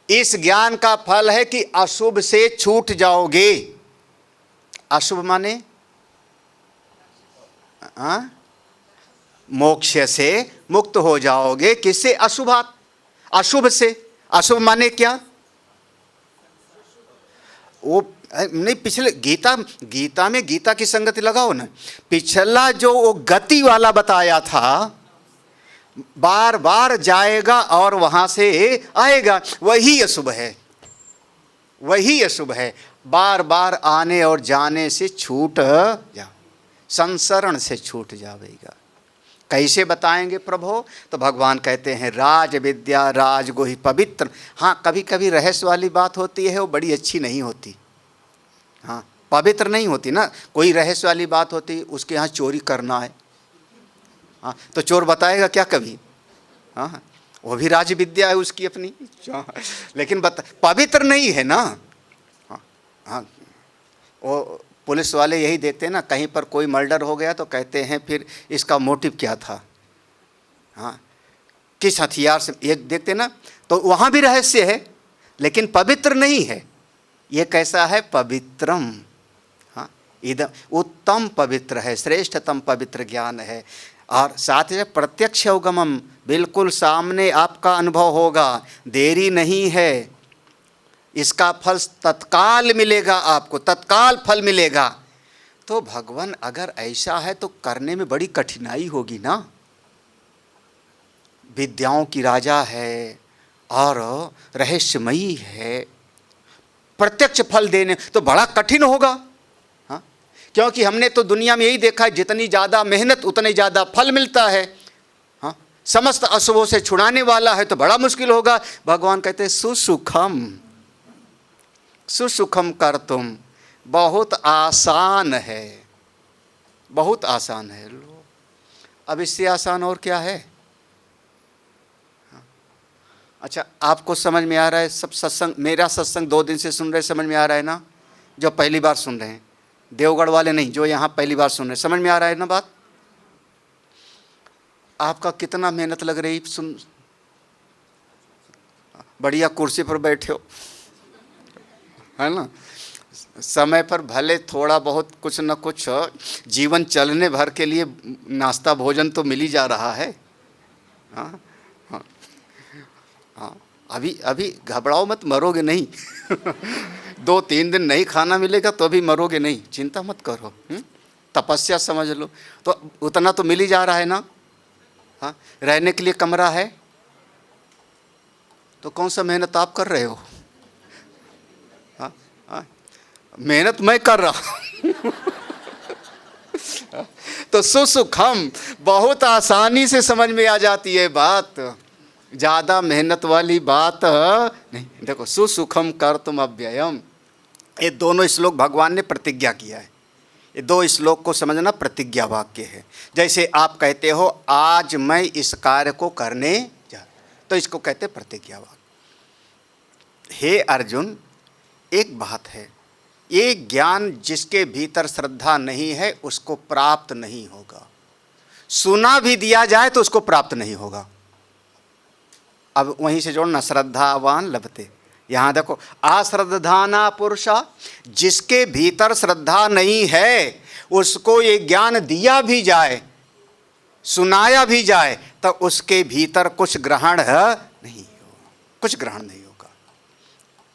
इस ज्ञान का फल है कि अशुभ से छूट जाओगे। अशुभ माने मोक्ष से मुक्त हो जाओगे। किससे? अशुभात, अशुभ से। अशुभ माने क्या? वो नहीं, पिछले गीता में गीता की संगति लगाओ ना। पिछला जो वो गति वाला बताया था, बार बार जाएगा और वहां से आएगा, वही अशुभ है, वही अशुभ है। बार बार आने और जाने से छूट जा, संसरण से छूट जाएगा। कैसे बताएंगे प्रभु? तो भगवान कहते हैं राज विद्या राजगुह्य पवित्र। हाँ, कभी कभी रहस्य वाली बात होती है, वो बड़ी अच्छी नहीं होती। हाँ, पवित्र नहीं होती ना। कोई रहस्य वाली बात होती, उसके यहाँ चोरी करना है, हाँ, तो चोर बताएगा क्या कभी? हाँ, वो भी राज विद्या है उसकी अपनी, लेकिन पवित्र नहीं है ना। हाँ हाँ, वो पुलिस वाले यही देखते हैं ना, कहीं पर कोई मर्डर हो गया तो कहते हैं फिर इसका मोटिव क्या था, हाँ, किस हथियार से, ये देखते ना। तो वहाँ भी रहस्य है लेकिन पवित्र नहीं है। ये कैसा है? पवित्रम। हाँ, इदम उत्तम पवित्र है, श्रेष्ठतम पवित्र ज्ञान है। और साथ ही प्रत्यक्ष अवगमम, बिल्कुल सामने आपका अनुभव होगा, देरी नहीं है। इसका फल तत्काल मिलेगा, आपको तत्काल फल मिलेगा। तो भगवान अगर ऐसा है तो करने में बड़ी कठिनाई होगी ना। विद्याओं की राजा है और रहस्यमयी है, प्रत्यक्ष फल देने तो बड़ा कठिन होगा। हाँ, क्योंकि हमने तो दुनिया में यही देखा है, जितनी ज़्यादा मेहनत उतनी ज़्यादा फल मिलता है। हाँ, समस्त अशुभों से छुड़ाने वाला है तो बड़ा मुश्किल होगा। भगवान कहते हैं सुसुखम, सुसुखम कर तुम, बहुत आसान है, बहुत आसान है। लो, अब इससे आसान और क्या है। अच्छा, आपको समझ में आ रहा है सब सत्संग, मेरा सत्संग 2 दिन से सुन रहे, समझ में आ रहा है ना। जो पहली बार सुन रहे हैं, देवगढ़ वाले नहीं, जो यहाँ पहली बार सुन रहे हैं, समझ में आ रहा है ना बात। आपका कितना मेहनत लग रही, सुन, बढ़िया कुर्सी पर बैठे हो, है ना। समय पर भले थोड़ा बहुत कुछ न कुछ जीवन चलने भर के लिए नाश्ता भोजन तो मिल ही जा रहा है। हाँ हाँ हाँ, अभी अभी घबराओ मत, मरोगे नहीं। 2-3 दिन नहीं खाना मिलेगा तो भी मरोगे नहीं, चिंता मत करो। तपस्या समझ लो, तो उतना तो मिल ही जा रहा है ना। हाँ, रहने के लिए कमरा है, तो कौन सा मेहनत आप कर रहे हो। हाँ हाँ, मेहनत मैं कर रहा हूँ। तो सुसुखम, बहुत आसानी से समझ में आ जाती है बात, ज़्यादा मेहनत वाली बात नहीं। देखो, सुसुखम कर तुम अव्ययम, ये दोनों श्लोक भगवान ने प्रतिज्ञा किया है। ये 2 श्लोक को समझना प्रतिज्ञा वाक्य है। जैसे आप कहते हो आज मैं इस कार्य को करने जा, तो इसको कहते प्रतिज्ञा वाक्य। हे अर्जुन, एक बात है, ये ज्ञान जिसके भीतर श्रद्धा नहीं है उसको प्राप्त नहीं होगा। सुना भी दिया जाए तो उसको प्राप्त नहीं होगा। अब वहीं से जोड़ना, श्रद्धावान लभते। यहाँ देखो, अश्रद्धाना पुरुषा, जिसके भीतर श्रद्धा नहीं है उसको ये ज्ञान दिया भी जाए, सुनाया भी जाए, तो उसके भीतर कुछ ग्रहण नहीं होगा, कुछ ग्रहण नहीं होगा।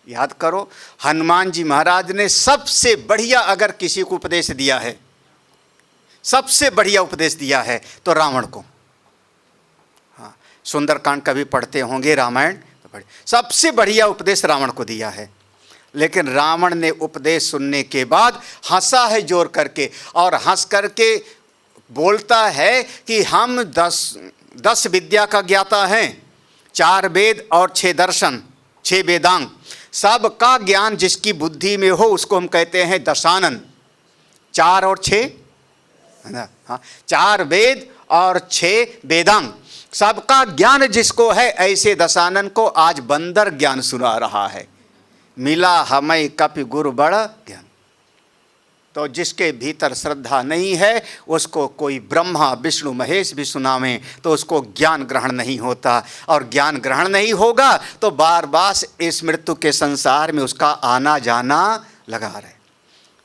याद करो, हनुमान जी महाराज ने सबसे बढ़िया अगर किसी को उपदेश दिया है, सबसे बढ़िया उपदेश दिया है तो रावण को। हाँ, सुंदरकांड कभी पढ़ते होंगे, रामायण तो पढ़े, सबसे बढ़िया उपदेश रावण को दिया है। लेकिन रावण ने उपदेश सुनने के बाद हंसा है जोर करके, और हंस करके बोलता है कि हम 10 विद्या का ज्ञाता हैं, 4 वेद और 6 दर्शन, 6 वेदांग, सबका ज्ञान जिसकी बुद्धि में हो उसको हम कहते हैं दशानन। 4 और 6, हाँ, 4 वेद और 6 वेदांग, सबका ज्ञान जिसको है, ऐसे दशानन को आज बंदर ज्ञान सुना रहा है। मिला हमें कपि गुरु बड़ ज्ञान। तो जिसके भीतर श्रद्धा नहीं है उसको कोई ब्रह्मा विष्णु महेश भी सुनावें तो उसको ज्ञान ग्रहण नहीं होता, और ज्ञान ग्रहण नहीं होगा तो बार बार इस मृत्यु के संसार में उसका आना जाना लगा रहे।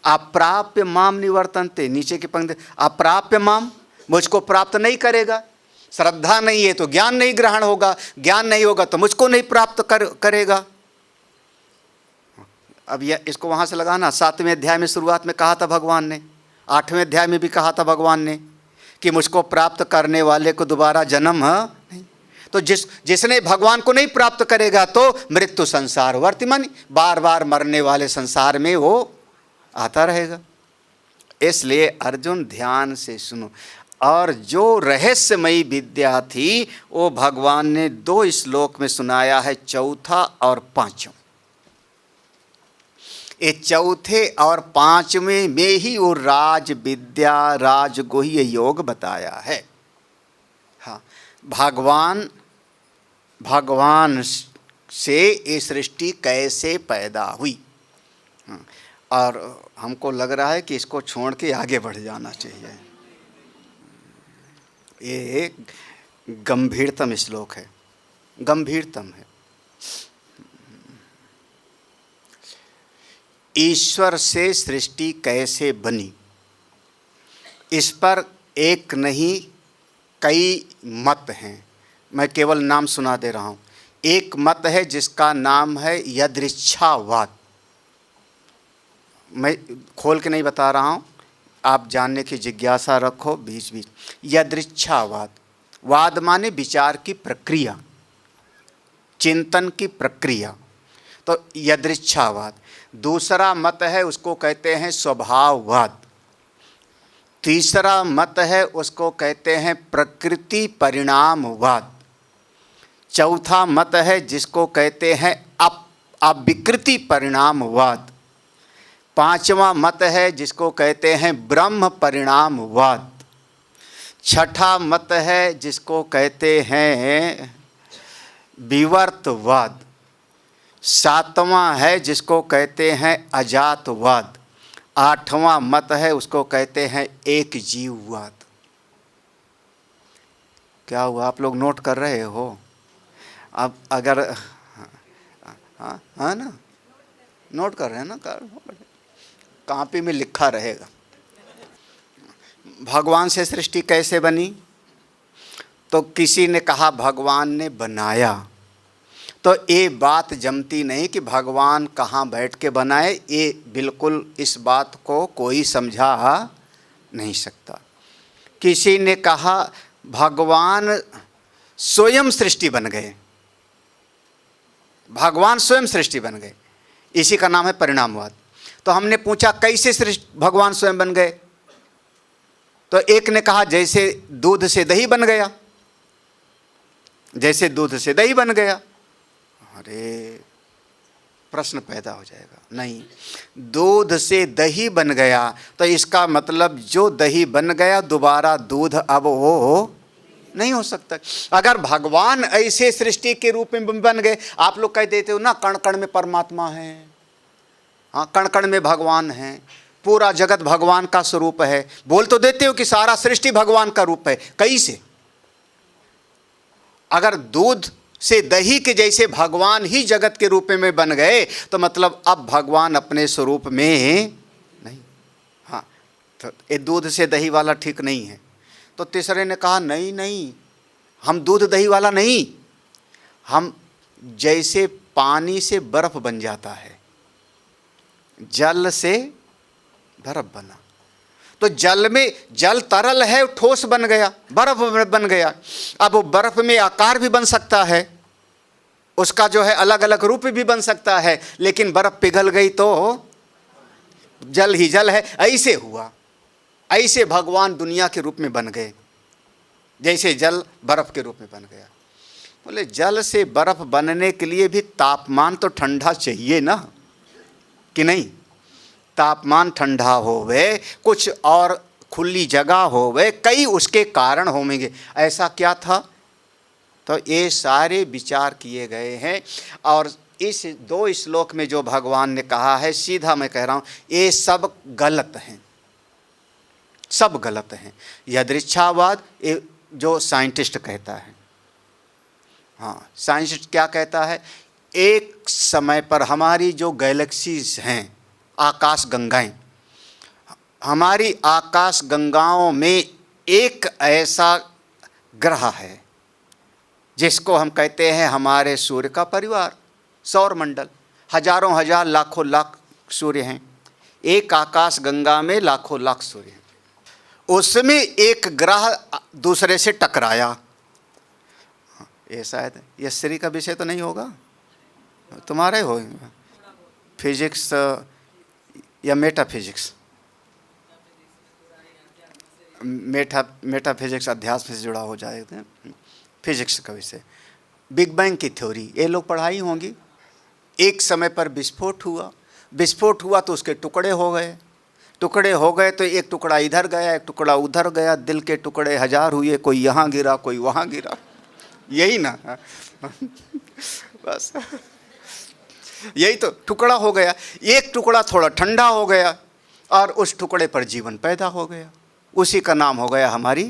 अप्राप्य माम निवर्तन्ते, नीचे की पंक्ति, अप्राप्य माम, मुझको प्राप्त नहीं करेगा। श्रद्धा नहीं है तो ज्ञान नहीं ग्रहण होगा, ज्ञान नहीं होगा तो मुझको नहीं प्राप्त करेगा। अब यह इसको वहाँ से लगाना, 7वें अध्याय में शुरुआत में कहा था भगवान ने, 8वें अध्याय में भी कहा था भगवान ने कि मुझको प्राप्त करने वाले को दोबारा जन्म नहीं। तो जिसने भगवान को नहीं प्राप्त करेगा तो मृत्यु संसार वर्तमान, बार बार मरने वाले संसार में वो आता रहेगा। इसलिए अर्जुन ध्यान से सुनो। और जो रहस्यमयी विद्या थी वो भगवान ने 2 श्लोक में सुनाया है, 4था और 5वां। ये 4थे और 5वें में ही वो राज विद्या राजगुह्य योग बताया है। हाँ, भगवान से ये सृष्टि कैसे पैदा हुई। और हमको लग रहा है कि इसको छोड़ के आगे बढ़ जाना चाहिए। ये गंभीरतम श्लोक है, गंभीरतम है। ईश्वर से सृष्टि कैसे बनी, इस पर एक नहीं कई मत हैं। मैं केवल नाम सुना दे रहा हूँ। एक मत है जिसका नाम है यदृच्छावाद। मैं खोल के नहीं बता रहा हूँ, आप जानने की जिज्ञासा रखो बीच बीच। यदृच्छावाद, वाद माने विचार की प्रक्रिया, चिंतन की प्रक्रिया, तो यदृच्छावाद। दूसरा मत है उसको कहते हैं स्वभाववाद। तीसरा मत है उसको कहते हैं प्रकृति परिणामवाद। चौथा मत है जिसको कहते हैं अविकृति परिणामवाद। पांचवा मत है जिसको कहते हैं ब्रह्म परिणामवाद। छठा मत है जिसको कहते हैं विवर्तवाद। सातवां है जिसको कहते हैं अजातवाद। आठवां मत है उसको कहते हैं एक जीववाद। क्या हुआ, आप लोग नोट कर रहे हो? अब अगर हाँ ना, नोट कर रहे हैं ना, कॉपी में लिखा रहेगा। भगवान से सृष्टि कैसे बनी? तो किसी ने कहा भगवान ने बनाया, तो ये बात जमती नहीं कि भगवान कहाँ बैठ के बनाए। ये बिल्कुल इस बात को कोई समझा नहीं सकता। किसी ने कहा भगवान स्वयं सृष्टि बन गए, भगवान स्वयं सृष्टि बन गए, इसी का नाम है परिणामवाद। तो हमने पूछा कैसे भगवान स्वयं बन गए? तो एक ने कहा जैसे दूध से दही बन गया, जैसे दूध से दही बन गया। अरे प्रश्न पैदा हो जाएगा, नहीं, दूध से दही बन गया तो इसका मतलब जो दही बन गया दोबारा दूध अब वो नहीं हो सकता। अगर भगवान ऐसे सृष्टि के रूप में बन गए, आप लोग कह देते हो ना कण कण में परमात्मा है, हाँ कण कण में भगवान है, पूरा जगत भगवान का स्वरूप है, बोल तो देते हो कि सारा सृष्टि भगवान का रूप है। कैसे? अगर दूध से दही के जैसे भगवान ही जगत के रूप में बन गए तो मतलब अब भगवान अपने स्वरूप में नहीं। हाँ, तो ये दूध से दही वाला ठीक नहीं है। तो तीसरे ने कहा नहीं नहीं, हम दूध दही वाला नहीं, हम जैसे पानी से बर्फ बन जाता है, जल से बर्फ बना, तो जल में जल तरल है, ठोस बन गया, बर्फ बन गया। अब वो बर्फ में आकार भी बन सकता है, उसका जो है अलग अलग रूप भी बन सकता है, लेकिन बर्फ पिघल गई तो जल ही जल है। ऐसे हुआ, ऐसे भगवान दुनिया के रूप में बन गए, जैसे जल बर्फ के रूप में बन गया। बोले जल से बर्फ बनने के लिए भी तापमान तो ठंडा चाहिए ना, कि नहीं? तापमान ठंडा होवे, कुछ और खुली जगह होवे, कई उसके कारण होंगे। ऐसा क्या था? तो ये सारे विचार किए गए हैं। और इस 2 श्लोक में जो भगवान ने कहा है, सीधा मैं कह रहा हूँ, ये सब गलत हैं, सब गलत हैं। यदृच्छावाद ये जो साइंटिस्ट कहता है, हाँ साइंटिस्ट क्या कहता है, एक समय पर हमारी जो गैलेक्सीज हैं, आकाश गंगाएं, हमारी आकाश गंगाओं में एक ऐसा ग्रह है जिसको हम कहते हैं हमारे सूर्य का परिवार, सौर मंडल। हजारों हजार लाखों लाख सूर्य हैं, एक आकाश गंगा में लाखों लाख सूर्य हैं। उसमें एक ग्रह दूसरे से टकराया। ये शायद ये श्री का विषय तो नहीं होगा, तुम्हारे हो फिजिक्स या मेटाफिजिक्स, मेटाफिजिक्स अध्यात्म से जुड़ा हो जाएगा। फिजिक्स का विषय, बिग बैंग की थ्योरी ये लोग पढ़ाई होंगी। एक समय पर विस्फोट हुआ, विस्फोट हुआ तो उसके टुकड़े हो गए, टुकड़े हो गए तो एक टुकड़ा इधर गया, एक टुकड़ा उधर गया, दिल के टुकड़े हजार हुए, कोई यहाँ गिरा कोई वहाँ गिरा, यही ना बस यही तो टुकड़ा हो गया। एक टुकड़ा थोड़ा ठंडा हो गया और उस टुकड़े पर जीवन पैदा हो गया, उसी का नाम हो गया हमारी,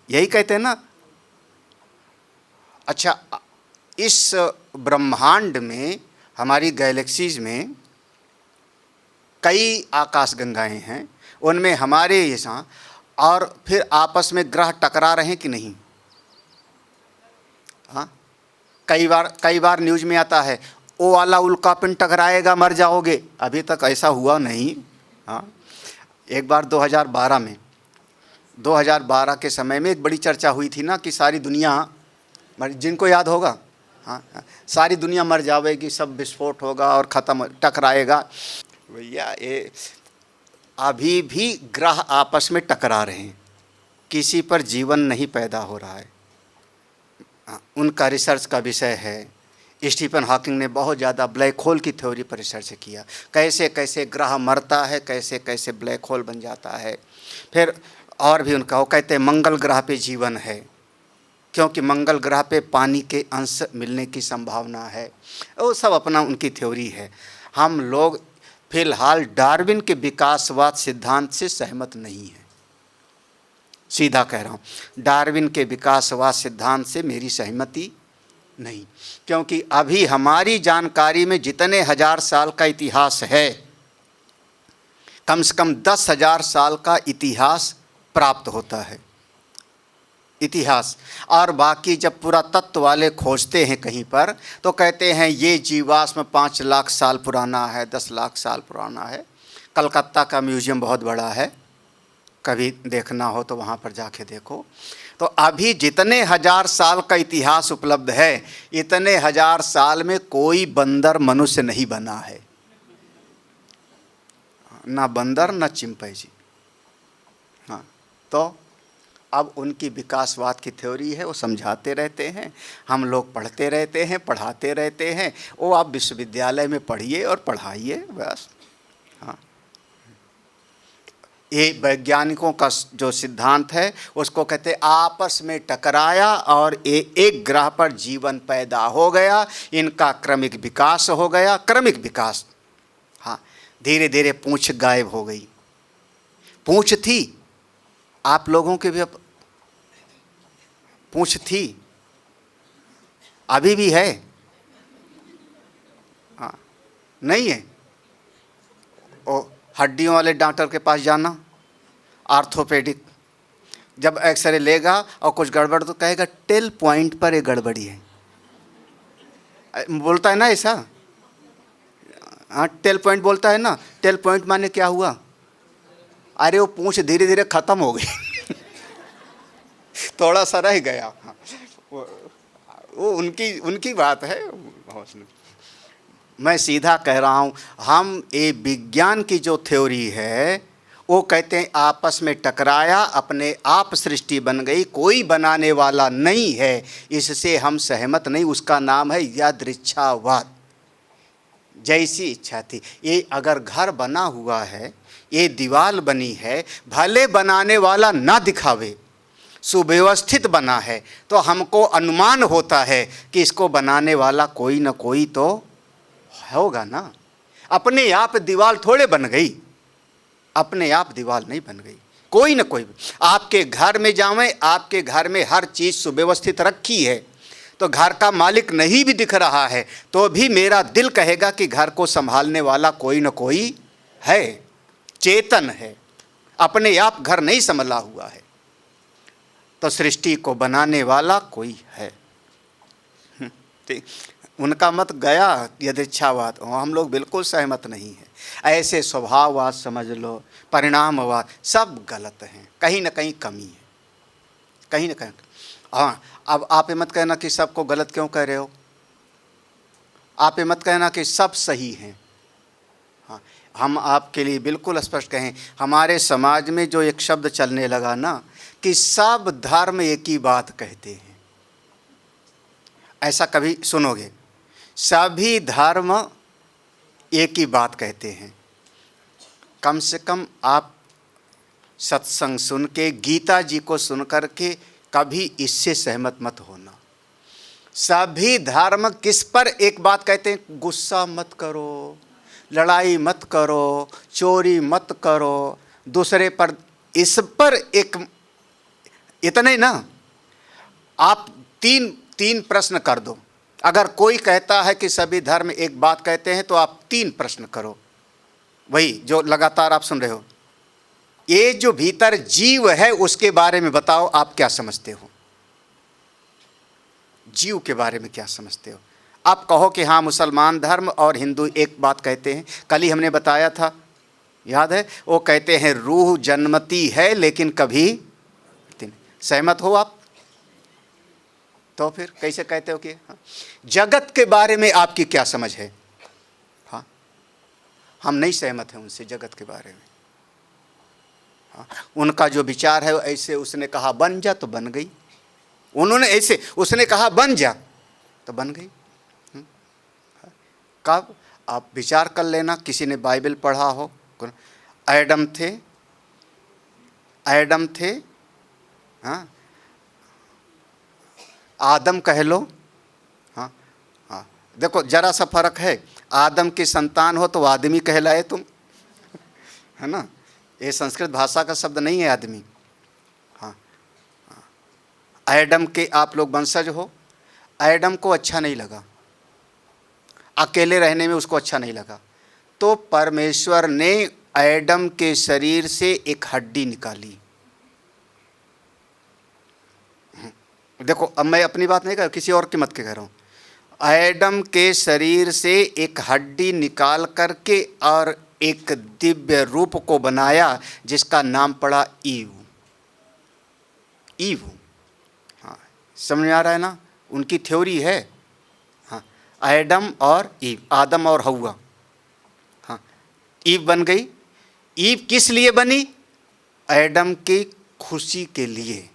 यही कहते हैं ना। अच्छा, इस ब्रह्मांड में हमारी गैलेक्सीज में कई आकाश गंगाएं हैं, उनमें हमारे जैसा, और फिर आपस में ग्रह टकरा रहे हैं कि नहीं? हाँ, कई बार न्यूज़ में आता है वो वाला उल्का पिंड टकराएगा मर जाओगे, अभी तक ऐसा हुआ नहीं। हाँ, एक बार 2012 के समय में एक बड़ी चर्चा हुई थी ना कि सारी दुनिया, जिनको याद होगा, हाँ, सारी दुनिया मर जाएगी, सब विस्फोट होगा और ख़त्म टकराएगा। भैया ये अभी भी ग्रह आपस में टकरा रहे हैं, किसी पर जीवन नहीं पैदा हो रहा है। उनका रिसर्च का विषय है। स्टीफन हॉकिंग ने बहुत ज़्यादा ब्लैक होल की थ्योरी पर रिसर्च किया, कैसे कैसे ग्रह मरता है, कैसे कैसे ब्लैक होल बन जाता है। फिर और भी उनका, वो कहते हैं मंगल ग्रह पे जीवन है, क्योंकि मंगल ग्रह पे पानी के अंश मिलने की संभावना है। वो सब अपना उनकी थ्योरी है। हम लोग फिलहाल डार्विन के विकासवाद सिद्धांत से सहमत नहीं हैं। सीधा कह रहा हूँ, डार्विन के विकासवाद सिद्धांत से मेरी सहमति नहीं, क्योंकि अभी हमारी जानकारी में जितने हजार साल का इतिहास है, कम से कम 10,000 साल का इतिहास प्राप्त होता है, इतिहास। और बाकी जब पुरातत्व वाले खोजते हैं कहीं पर तो कहते हैं ये जीवाश्म 5 लाख साल पुराना है, 10 लाख साल पुराना है। कलकत्ता का म्यूज़ियम बहुत बड़ा है, कभी देखना हो तो वहाँ पर जाके देखो। तो अभी जितने हजार साल का इतिहास उपलब्ध है, इतने हजार साल में कोई बंदर मनुष्य नहीं बना है, ना बंदर ना चिंपैंजी। हाँ, तो अब उनकी विकासवाद की थ्योरी है, वो समझाते रहते हैं, हम लोग पढ़ते रहते हैं, पढ़ाते रहते हैं। वो आप विश्वविद्यालय में पढ़िए और पढ़ाइए बस। हाँ, ये वैज्ञानिकों का जो सिद्धांत है उसको कहते हैं आपस में टकराया और एक ग्रह पर जीवन पैदा हो गया, इनका क्रमिक विकास हो गया, क्रमिक विकास। हाँ, धीरे धीरे पूंछ गायब हो गई। पूंछ थी, आप लोगों के भी अब पूंछ थी, अभी भी है। हाँ, नहीं है। ओ हड्डियों वाले डॉक्टर के पास जाना, आर्थोपेडिक, जब एक्सरे लेगा और कुछ गड़बड़ तो कहेगा 10 पॉइंट पर एक गड़बड़ी है, बोलता है ना ऐसा। हाँ, 10 पॉइंट बोलता है ना। 10 पॉइंट माने क्या हुआ? अरे वो पूंछ धीरे धीरे ख़त्म हो गई थोड़ा सा रह गया। हाँ, वो उनकी बात है। मैं सीधा कह रहा हूँ, हम ये विज्ञान की जो थ्योरी है वो कहते हैं आपस में टकराया, अपने आप सृष्टि बन गई, कोई बनाने वाला नहीं है, इससे हम सहमत नहीं। उसका नाम है यादृच्छावाद। जैसी इच्छा थी। ये अगर घर बना हुआ है, ये दीवार बनी है, भले बनाने वाला ना दिखावे, सुव्यवस्थित बना है, तो हमको अनुमान होता है कि इसको बनाने वाला कोई ना कोई तो होगा ना। अपने आप दीवार थोड़े बन गई, अपने आप दीवार नहीं बन गई, कोई ना कोई। आपके घर में जावें, आपके घर में हर चीज़ सुव्यवस्थित रखी है, तो घर का मालिक नहीं भी दिख रहा है तो भी मेरा दिल कहेगा कि घर को संभालने वाला कोई ना कोई है, चेतन है, अपने आप घर नहीं संभला हुआ है, तो सृष्टि को बनाने वाला कोई है। उनका मत गया यदृच्छावाद, हम लोग बिल्कुल सहमत नहीं है। ऐसे स्वभाववाद समझ लो, परिणामवाद, सब गलत हैं, कहीं ना कहीं कमी है, कहीं ना कहीं। हाँ, अब आप ये मत कहना कि सबको गलत क्यों कह रहे हो, आप ये मत कहना कि सब सही हैं। हाँ, हम आपके लिए बिल्कुल स्पष्ट कहें, हमारे समाज में जो एक शब्द चलने लगा ना कि सब धर्म एक ही बात कहते हैं, ऐसा कभी सुनोगे? सभी धर्म एक ही बात कहते हैं। कम से कम आप सत्संग सुन के, गीता जी को सुन कर के कभी इससे सहमत मत होना। सभी धर्म किस पर एक बात कहते हैं? गुस्सा मत करो, लड़ाई मत करो, चोरी मत करो, दूसरे पर, इस पर एक, इतने ना। आप तीन प्रश्न कर दो। अगर कोई कहता है कि सभी धर्म एक बात कहते हैं तो आप 3 प्रश्न करो, वही जो लगातार आप सुन रहे हो। ये जो भीतर जीव है उसके बारे में बताओ, आप क्या समझते हो? जीव के बारे में क्या समझते हो? आप कहो कि हाँ मुसलमान धर्म और हिंदू एक बात कहते हैं। कल ही हमने बताया था याद है? वो कहते हैं रूह जन्मती है लेकिन कभी नहीं। सहमत हो आप? तो फिर कैसे कहते हो कि हाँ? जगत के बारे में आपकी क्या समझ है? हाँ, हम नहीं सहमत हैं उनसे जगत के बारे में। हाँ, उनका जो विचार है ऐसे, उसने कहा बन जा तो बन गई, उन्होंने ऐसे, उसने कहा बन जा तो बन गई। कब? आप विचार कर लेना, किसी ने बाइबल पढ़ा हो, एडम थे, एडम थे, हाँ, आदम कह लो, हाँ हाँ, देखो जरा सा फर्क है, आदम की संतान हो तो आदमी कहलाए तुम, है ना? ये संस्कृत भाषा का शब्द नहीं है आदमी। हाँ, एडम के आप लोग वंशज हो। एडम को अच्छा नहीं लगा, अकेले रहने में उसको अच्छा नहीं लगा, तो परमेश्वर ने एडम के शरीर से एक हड्डी निकाली। देखो अब मैं अपनी बात नहीं कर, किसी और की मत के कह रहा हूँ। एडम के शरीर से एक हड्डी निकाल करके और एक दिव्य रूप को बनाया जिसका नाम पड़ा ईव। ईव, हाँ, समझ में आ रहा है ना? उनकी थ्योरी है। हाँ, एडम और ईव, आदम और हव्वा, हाँ, ईव बन गई। ईव किस लिए बनी? एडम की खुशी के लिए,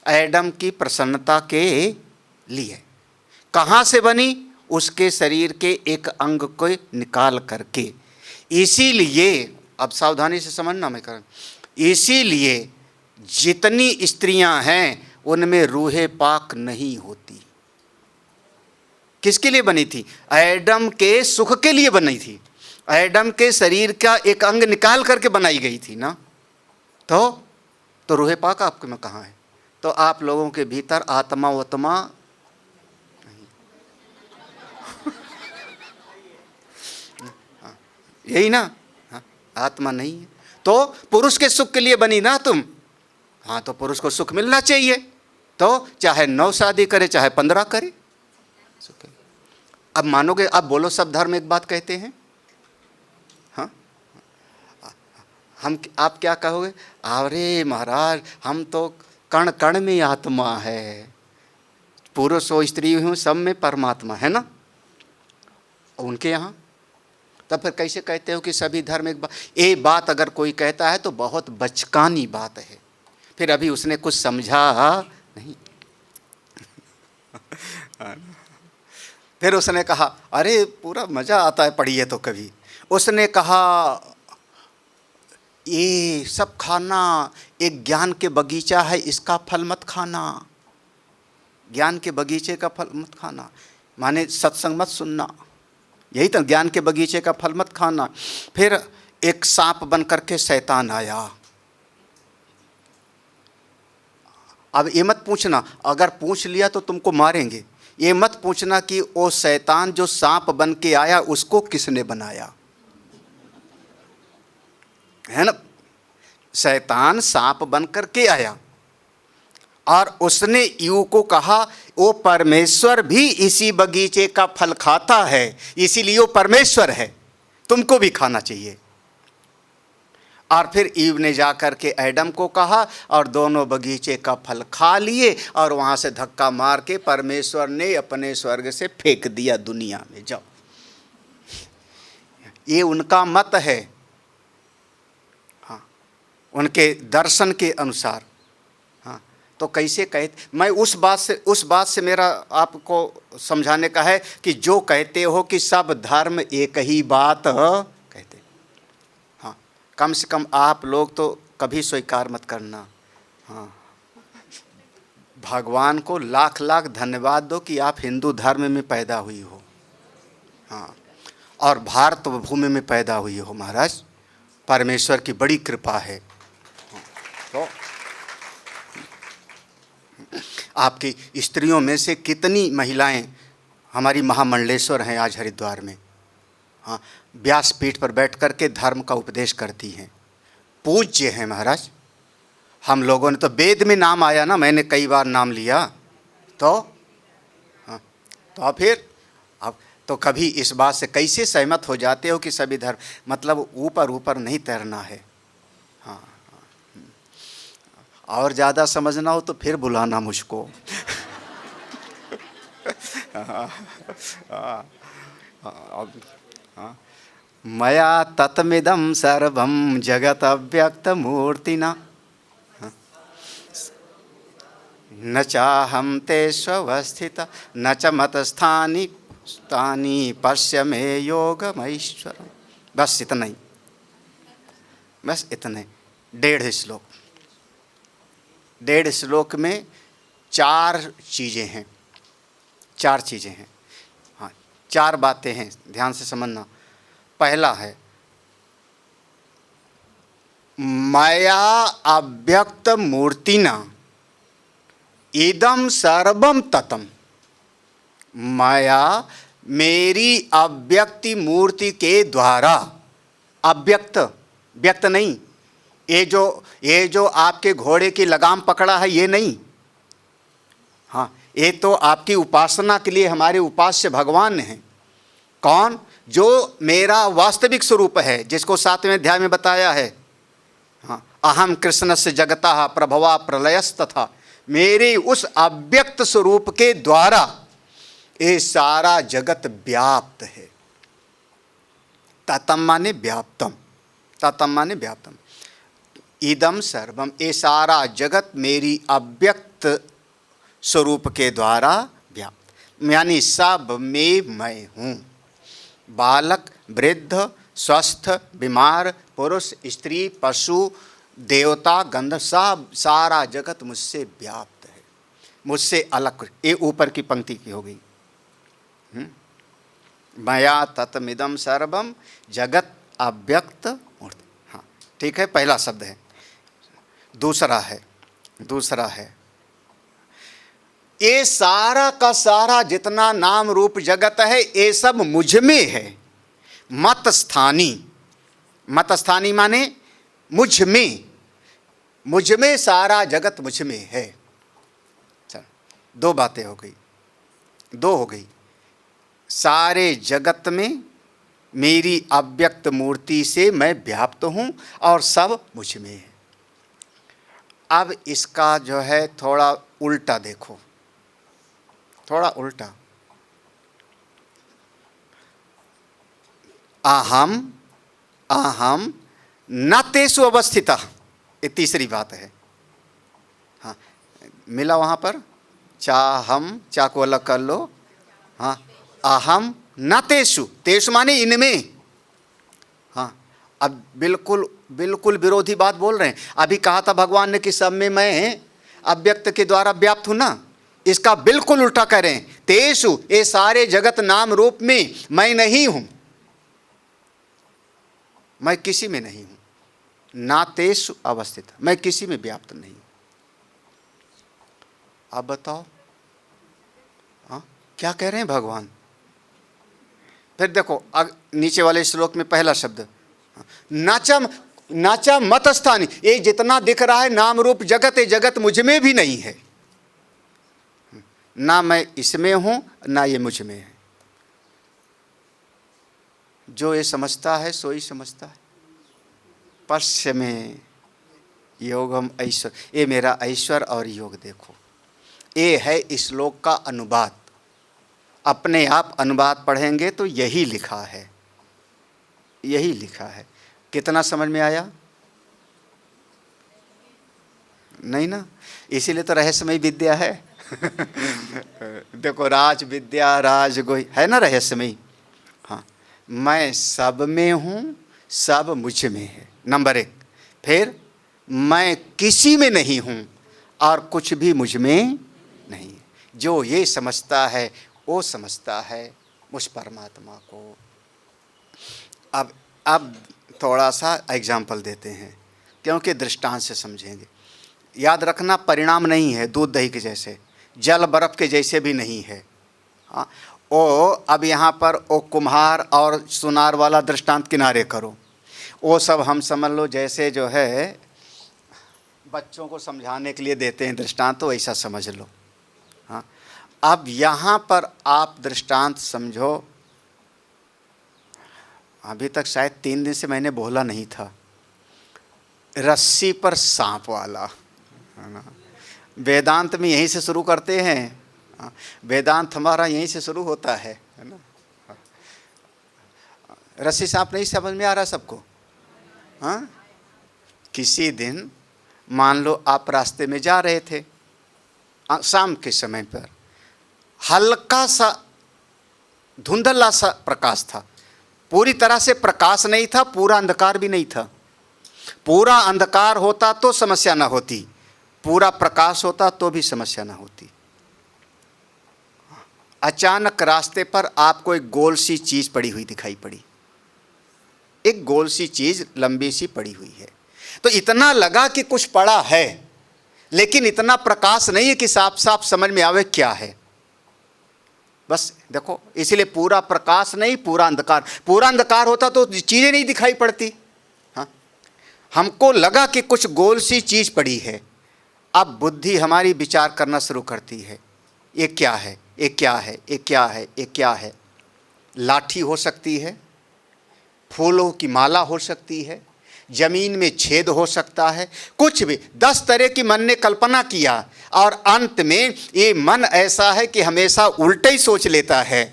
एडम की प्रसन्नता के लिए। कहाँ से बनी? उसके शरीर के एक अंग को निकाल करके। इसीलिए, अब सावधानी से समझना मैं कर, इसीलिए जितनी स्त्रियां हैं उनमें रूहे पाक नहीं होती। किसके लिए बनी थी? एडम के सुख के लिए बनी थी। एडम के शरीर का एक अंग निकाल करके बनाई गई थी ना। तो रूहे पाक आपके में कहाँ है? तो आप लोगों के भीतर आत्मा वत्मा नहीं। यही ना? हाँ, आत्मा नहीं है तो पुरुष के सुख के लिए बनी ना तुम। हाँ, तो पुरुष को सुख मिलना चाहिए, तो चाहे 9 शादी करे चाहे 15 करे। अब मानोगे? अब बोलो, सब धर्म एक बात कहते हैं। हाँ, आप क्या कहोगे? अरे महाराज, हम तो कण कण में आत्मा है, पुरुष हो स्त्री हो सब में परमात्मा है ना। उनके यहाँ तब फिर कैसे कहते हो कि सभी धर्म एक बात? ये बात अगर कोई कहता है तो बहुत बचकानी बात है, फिर अभी उसने कुछ समझा नहीं। फिर उसने कहा, अरे पूरा मज़ा आता है पढ़िए तो कभी। उसने कहा ये सब खाना एक ज्ञान के बगीचा है, इसका फल मत खाना, ज्ञान के बगीचे का फल मत खाना, माने सत्संग मत सुनना, यही तो, ज्ञान के बगीचे का फल मत खाना। फिर एक सांप बन करके शैतान आया। अब ये मत पूछना, अगर पूछ लिया तो तुमको मारेंगे, ये मत पूछना कि वो शैतान जो सांप बन के आया उसको किसने बनाया, है ना? शैतान सांप बन करके आया और उसने ईव को कहा वो परमेश्वर भी इसी बगीचे का फल खाता है, इसीलिए वो परमेश्वर है, तुमको भी खाना चाहिए। और फिर ईव ने जाकर के एडम को कहा और दोनों बगीचे का फल खा लिए और वहाँ से धक्का मार के परमेश्वर ने अपने स्वर्ग से फेंक दिया दुनिया में, जाओ। ये उनका मत है, हाँ, उनके दर्शन के अनुसार। हाँ, तो कैसे कहते? मैं उस बात से मेरा आपको समझाने का है कि जो कहते हो कि सब धर्म एक ही बात कहते, हाँ, कम से कम आप लोग तो कभी स्वीकार मत करना। हाँ, भगवान को लाख लाख धन्यवाद दो कि आप हिंदू धर्म में पैदा हुई हो, हाँ, और भारत भूमि में पैदा हुई हो महाराज, परमेश्वर की बड़ी कृपा है। तो आपकी स्त्रियों में से कितनी महिलाएं हमारी महामंडलेश्वर हैं आज हरिद्वार में, हाँ, व्यासपीठ पर बैठ कर के धर्म का उपदेश करती हैं, पूज्य हैं महाराज। हम लोगों ने तो वेद में नाम आया ना, मैंने कई बार नाम लिया, तो हाँ, तो फिर अब तो कभी इस बात से कैसे सहमत हो जाते हो कि सभी धर्म, मतलब ऊपर ऊपर नहीं तैरना है। हाँ, और ज़्यादा समझना हो तो फिर बुलाना मुझको। मया तत्मिदं सर्वं जगत अव्यक्तमूर्तिना न चाहं तेष्वस्थितः न च मतस्थानि पश्य मे योगमैश्वरम्। बस इतना ही, बस इतना ही। 1.5 श्लोक, 1.5 श्लोक में 4 चीज़ें हैं, 4 चीज़ें हैं। हाँ, 4 बातें हैं, ध्यान से समझना। पहला है मया अव्यक्त मूर्तिना इदम सर्वम ततम। माया मेरी अव्यक्ति मूर्ति के द्वारा, अव्यक्त, व्यक्त नहीं, ये जो आपके घोड़े की लगाम पकड़ा है ये नहीं। हाँ, ये तो आपकी उपासना के लिए हमारे उपास्य भगवान हैं। कौन? जो मेरा वास्तविक स्वरूप है, जिसको 7वें अध्याय में बताया है। हाँ, अहम कृष्णस्य जगतः प्रभवा प्रलयस्तथा। मेरे उस अव्यक्त स्वरूप के द्वारा ये सारा जगत व्याप्त है। ततम माने व्याप्तम, ततम माने व्याप्तम। इदम सर्वम, ये सारा जगत मेरी अव्यक्त स्वरूप के द्वारा व्याप्त, यानी सब में मैं हूँ। बालक, वृद्ध, स्वस्थ, बीमार, पुरुष, स्त्री, पशु, देवता, गंध, सब सारा जगत मुझसे व्याप्त है, मुझसे अलग। ये ऊपर की पंक्ति की हो गई। मया तत्मिदं सर्वम जगत अव्यक्त मूर्ति। हाँ, ठीक है, पहला शब्द है। दूसरा है ये सारा का सारा जितना नाम रूप जगत है ये सब मुझ में है। मत स्थानी, मत स्थानी माने मुझ में सारा जगत मुझ में है। चल, 2 बातें हो गई, 2 हो गई। सारे जगत में मेरी अव्यक्त मूर्ति से मैं व्याप्त हूँ और सब मुझ में है। अब इसका जो है थोड़ा उल्टा देखो, थोड़ा उल्टा। अहम न तेषु अवस्थितः, ये तीसरी बात है। हाँ, मिला वहाँ पर? चाहम, चा को अलग कर लो। हाँ, अहम न तेषु, तेषु माने इनमें। हाँ, अब बिल्कुल बिल्कुल विरोधी बात बोल रहे हैं। अभी कहा था भगवान ने कि सब में मैं अव्यक्त के द्वारा व्याप्त हूँ ना, इसका बिल्कुल उल्टा कह रहे हैं। तेषु, ये सारे जगत नाम रूप में मैं नहीं हूँ, मैं किसी में नहीं हूँ। ना तेषु अवस्थित, मैं किसी में व्याप्त नहीं हूँ। आप बताओ, हाँ, क्या कह रहे हैं भगवान? फिर देखो नीचे वाले श्लोक में पहला शब्द नाचा मत स्थानी। ये जितना दिख रहा है नाम रूप जगत, ये जगत मुझ में भी नहीं है। ना मैं इसमें हूं ना ये मुझ में है। जो ये समझता है सो ही समझता है। पश्य में योगम ऐश्वर, ये ऐश्वर ऐश्वर और योग देखो। ये है इस श्लोक का अनुवाद। अपने आप अनुवाद पढ़ेंगे तो यही लिखा है, यही लिखा है। कितना समझ में आया? नहीं ना, इसीलिए तो रहस्यमय विद्या है। देखो, राज विद्या राज गोई है ना, रहस्यमय। हाँ, मैं सब में हूँ, सब मुझ में है, नंबर 1। फिर मैं किसी में नहीं हूँ और कुछ भी मुझ में नहीं है। जो ये समझता है वो समझता है मुझ परमात्मा को। अब थोड़ा सा एग्जाम्पल देते हैं, क्योंकि दृष्टांत से समझेंगे। याद रखना, परिणाम नहीं है दूध दही के जैसे, जल बर्फ़ के जैसे भी नहीं है। हाँ, ओ अब यहाँ पर ओ कुम्हार और सुनार वाला दृष्टांत किनारे करो। वो सब हम समझ लो जैसे जो है बच्चों को समझाने के लिए देते हैं दृष्टांत, तो ऐसा समझ लो। हाँ, अब यहाँ पर आप दृष्टांत समझो अभी तक शायद 3 दिन से मैंने बोला नहीं था, रस्सी पर सांप वाला, है ना। वेदांत में यहीं से शुरू करते हैं, वेदांत हमारा यहीं से शुरू होता है ना। रस्सी सांप नहीं समझ में आ रहा सबको? हाँ, किसी दिन मान लो आप रास्ते में जा रहे थे, शाम के समय पर हल्का सा धुंधला सा प्रकाश था, पूरी तरह से प्रकाश नहीं था, पूरा अंधकार भी नहीं था। पूरा अंधकार होता तो समस्या ना होती, पूरा प्रकाश होता तो भी समस्या ना होती। अचानक रास्ते पर आपको एक गोल सी चीज पड़ी हुई दिखाई पड़ी, एक गोल सी चीज लंबी सी पड़ी हुई है। तो इतना लगा कि कुछ पड़ा है, लेकिन इतना प्रकाश नहीं है कि साफ साफ समझ में आवे क्या है। बस देखो, इसीलिए पूरा प्रकाश नहीं, पूरा अंधकार। पूरा अंधकार होता तो चीजें नहीं दिखाई पड़ती। हाँ, हमको लगा कि कुछ गोल सी चीज पड़ी है। अब बुद्धि हमारी विचार करना शुरू करती है, ये क्या है, ये क्या है, ये क्या है, ये क्या है। लाठी हो सकती है, फूलों की माला हो सकती है, जमीन में छेद हो सकता है, कुछ भी 10 तरह की मन ने कल्पना किया, और अंत में ये मन ऐसा है कि हमेशा उल्टा ही सोच लेता है।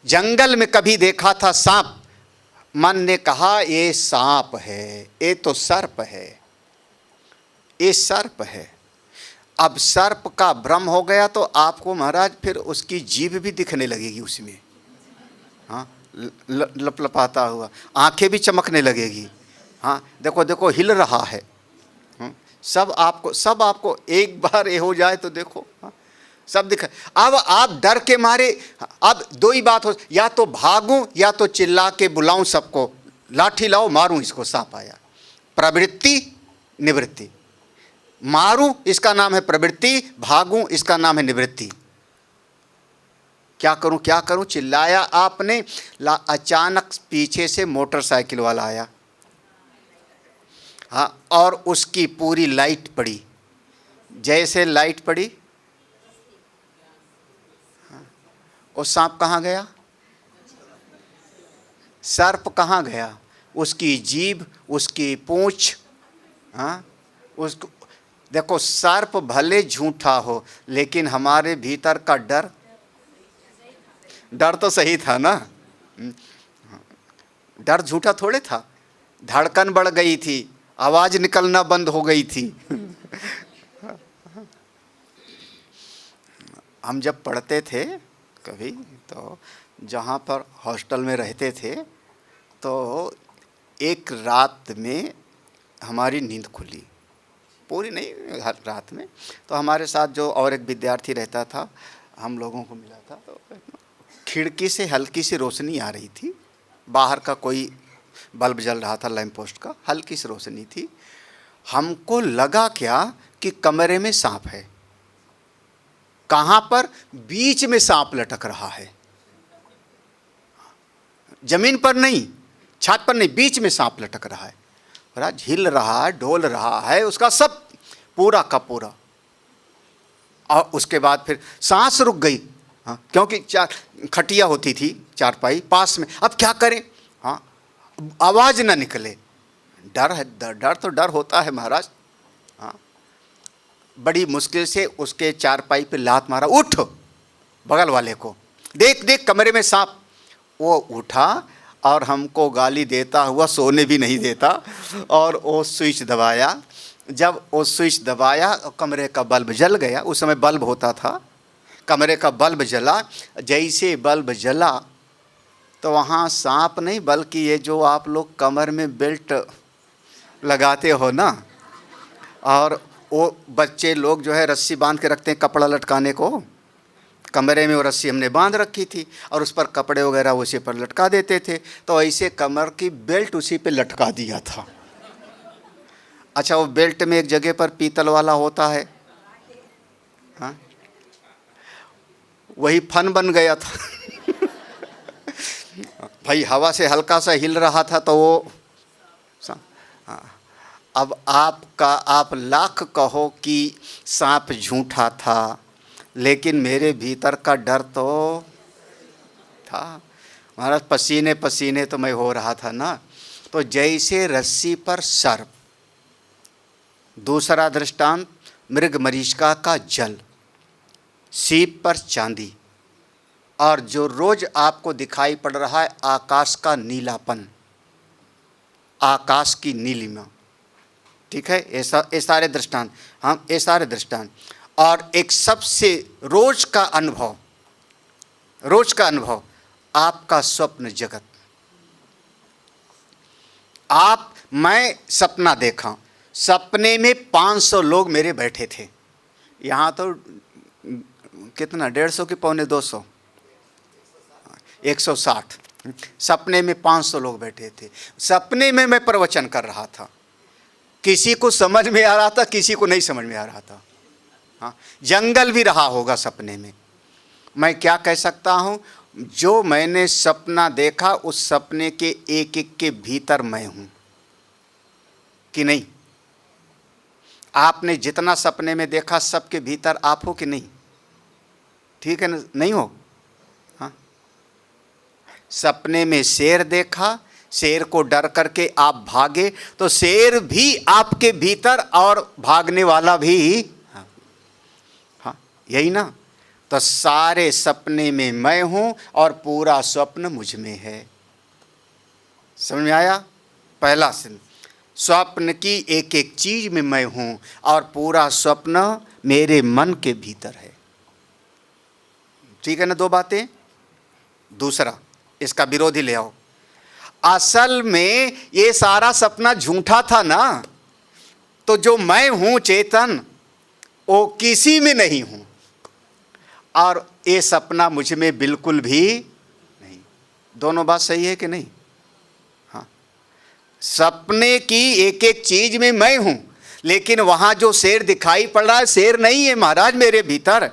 जंगल में कभी देखा था सांप, मन ने कहा ये सांप है, ये तो सर्प है, ये सर्प है। अब सर्प का भ्रम हो गया तो आपको महाराज फिर उसकी जीभ भी दिखने लगेगी उसमें, हाँ, लपलपाता हुआ, आंखें भी चमकने लगेगी। हाँ, देखो देखो हिल रहा है। सब आपको एक बार ये हो जाए तो देखो, हाँ, सब दिख। अब आप डर के मारे, अब 2 ही बात हो, या तो भागूं या तो चिल्ला के बुलाऊं सबको, लाठी लाओ मारूं इसको, सांप आया। प्रवृत्ति निवृत्ति, मारूं इसका नाम है प्रवृत्ति, भागूं इसका नाम है निवृत्ति। क्या करूं क्या करूं, चिल्लाया आपने, अचानक पीछे से मोटरसाइकिल वाला आया, हाँ, और उसकी पूरी लाइट पड़ी। जैसे लाइट पड़ी, हाँ, वो सांप कहाँ गया, सर्प कहाँ गया, उसकी जीभ, उसकी पूंछ, हाँ, उसको देखो। सर्प भले झूठा हो, लेकिन हमारे भीतर का डर तो सही था ना। डर झूठा थोड़े था, धड़कन बढ़ गई थी, आवाज निकलना बंद हो गई थी। हम जब पढ़ते थे कभी, तो जहाँ पर हॉस्टल में रहते थे, तो एक रात में हमारी नींद खुली, पूरी नहीं, हर रात में। तो हमारे साथ जो और एक विद्यार्थी रहता था, हम लोगों को मिला था, तो खिड़की से हल्की सी रोशनी आ रही थी, बाहर का कोई बल्ब जल रहा था, लैंप पोस्ट का, हल्की सी रोशनी थी। हमको लगा क्या कि कमरे में सांप है। कहाँ पर? बीच में सांप लटक रहा है, जमीन पर नहीं, छत पर नहीं, बीच में सांप लटक रहा है, हिल रहा है, डोल रहा है, उसका सब पूरा का पूरा। और उसके बाद फिर सांस रुक गई, हाँ, क्योंकि खटिया होती थी, चारपाई पास में। अब क्या करें, हाँ, आवाज ना निकले। डर है, डर तो डर होता है महाराज। हाँ, बड़ी मुश्किल से उसके चारपाई पे लात मारा, उठ, बगल वाले को, देख देख कमरे में सांप। वो उठा और हमको गाली देता हुआ, सोने भी नहीं देता, और वो स्विच दबाया। जब वो स्विच दबाया, कमरे का बल्ब जल गया। उस समय बल्ब होता था, कमरे का बल्ब जला। जैसे बल्ब जला तो वहाँ सांप नहीं, बल्कि ये जो आप लोग कमर में बेल्ट लगाते हो ना, और वो बच्चे लोग जो है रस्सी बांध के रखते हैं कपड़ा लटकाने को, कमरे में वो रस्सी हमने बांध रखी थी, और उस पर कपड़े वगैरह उसी पर लटका देते थे। तो ऐसे कमर की बेल्ट उसी पे लटका दिया था। अच्छा, वो बेल्ट में एक जगह पर पीतल वाला होता है, हाँ, वही फन बन गया था। भाई हवा से हल्का सा हिल रहा था तो वो, हाँ। अब आप लाख कहो कि सांप झूठा था, लेकिन मेरे भीतर का डर तो था। महाराज पसीने पसीने तो मैं हो रहा था ना। तो जैसे रस्सी पर सर्प, दूसरा दृष्टांत मृग मरीचिका का जल, सीप पर चांदी, और जो रोज आपको दिखाई पड़ रहा है आकाश का नीलापन, आकाश की नीलिमा। ठीक है, ऐसा ये सारे दृष्टांत, हम ये सारे दृष्टांत। और एक सबसे रोज का अनुभव, रोज का अनुभव आपका स्वप्न जगत। मैं सपना देखा, सपने में 500 लोग मेरे बैठे थे। यहाँ तो कितना 150 की पौने 200, 160। सपने में 500 लोग बैठे थे। सपने में मैं प्रवचन कर रहा था, किसी को समझ में आ रहा था, किसी को नहीं समझ में आ रहा था। हाँ, जंगल भी रहा होगा सपने में। मैं क्या कह सकता हूँ, जो मैंने सपना देखा उस सपने के एक एक के भीतर मैं हूँ कि नहीं? आपने जितना सपने में देखा सबके भीतर आप हो कि नहीं? ठीक है ना, नहीं हो? हाँ, सपने में शेर देखा, शेर को डर करके आप भागे, तो शेर भी आपके भीतर और भागने वाला भी। हाँ, यही ना। तो सारे सपने में मैं हूं और पूरा स्वप्न मुझ में है। समझ में आया? पहला सिद्ध, स्वप्न की एक एक चीज में मैं हूं और पूरा स्वप्न मेरे मन के भीतर है। ठीक है ना, दो बातें। दूसरा, इसका विरोधी ले आओ। असल में ये सारा सपना झूठा था ना, तो जो मैं हूं चेतन, वो किसी में नहीं हूं और ये सपना मुझ में बिल्कुल भी नहीं। दोनों बात सही है कि नहीं? हाँ, सपने की एक एक चीज में मैं हूं, लेकिन वहां जो शेर दिखाई पड़ रहा है शेर नहीं है महाराज मेरे भीतर।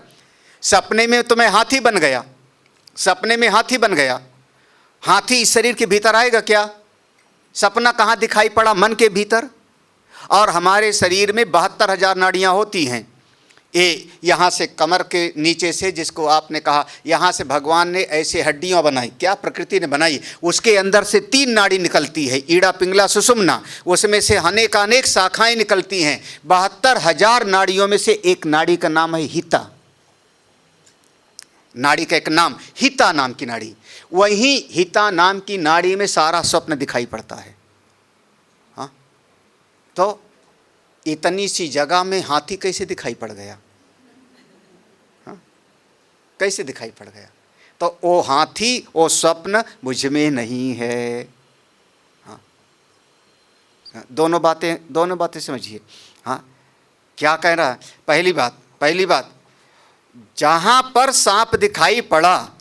सपने में तो मैं हाथी बन गया, सपने में हाथी बन गया। हाथी इस शरीर के भीतर आएगा क्या? सपना कहाँ दिखाई पड़ा? मन के भीतर। और हमारे शरीर में 72,000 नाड़ियाँ होती हैं। ये यहाँ से कमर के नीचे से, जिसको आपने कहा यहाँ से भगवान ने ऐसे हड्डियाँ बनाई, क्या प्रकृति ने बनाई, उसके अंदर से 3 नाड़ी निकलती है, ईड़ा पिंगला सुषुम्ना। उसमें से अनेक अनेक शाखाएँ निकलती हैं। 72,000 नाड़ियों में से एक नाड़ी का नाम है हिता। नाड़ी का एक नाम हिता नाम की नाड़ी। वही हिता नाम की नाड़ी में सारा स्वप्न दिखाई पड़ता है। हाँ, तो इतनी सी जगह में हाथी कैसे दिखाई पड़ गया? हाँ, कैसे दिखाई पड़ गया? तो वो हाथी, वो स्वप्न मुझ में नहीं है। हाँ, दोनों बातें समझिए। हाँ, क्या कह रहा है? पहली बात, जहां पर सांप दिखाई पड़ा,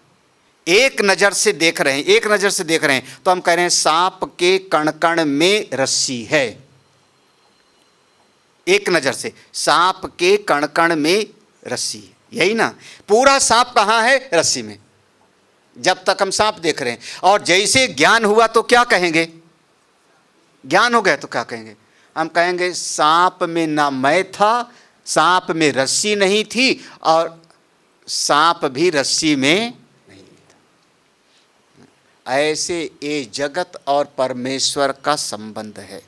एक नज़र से देख रहे हैं, तो हम कह रहे हैं सांप के कण कण में रस्सी है। एक नज़र से सांप के कण कण में रस्सी है, यही ना। पूरा सांप कहाँ है? रस्सी में। जब तक हम सांप देख रहे हैं, और जैसे ज्ञान हुआ तो क्या कहेंगे? ज्ञान हो गया तो क्या कहेंगे? हम कहेंगे सांप में ना मैं था, सांप में रस्सी नहीं थी, और सांप भी रस्सी में नहीं था। ऐसे ये जगत और परमेश्वर का संबंध है।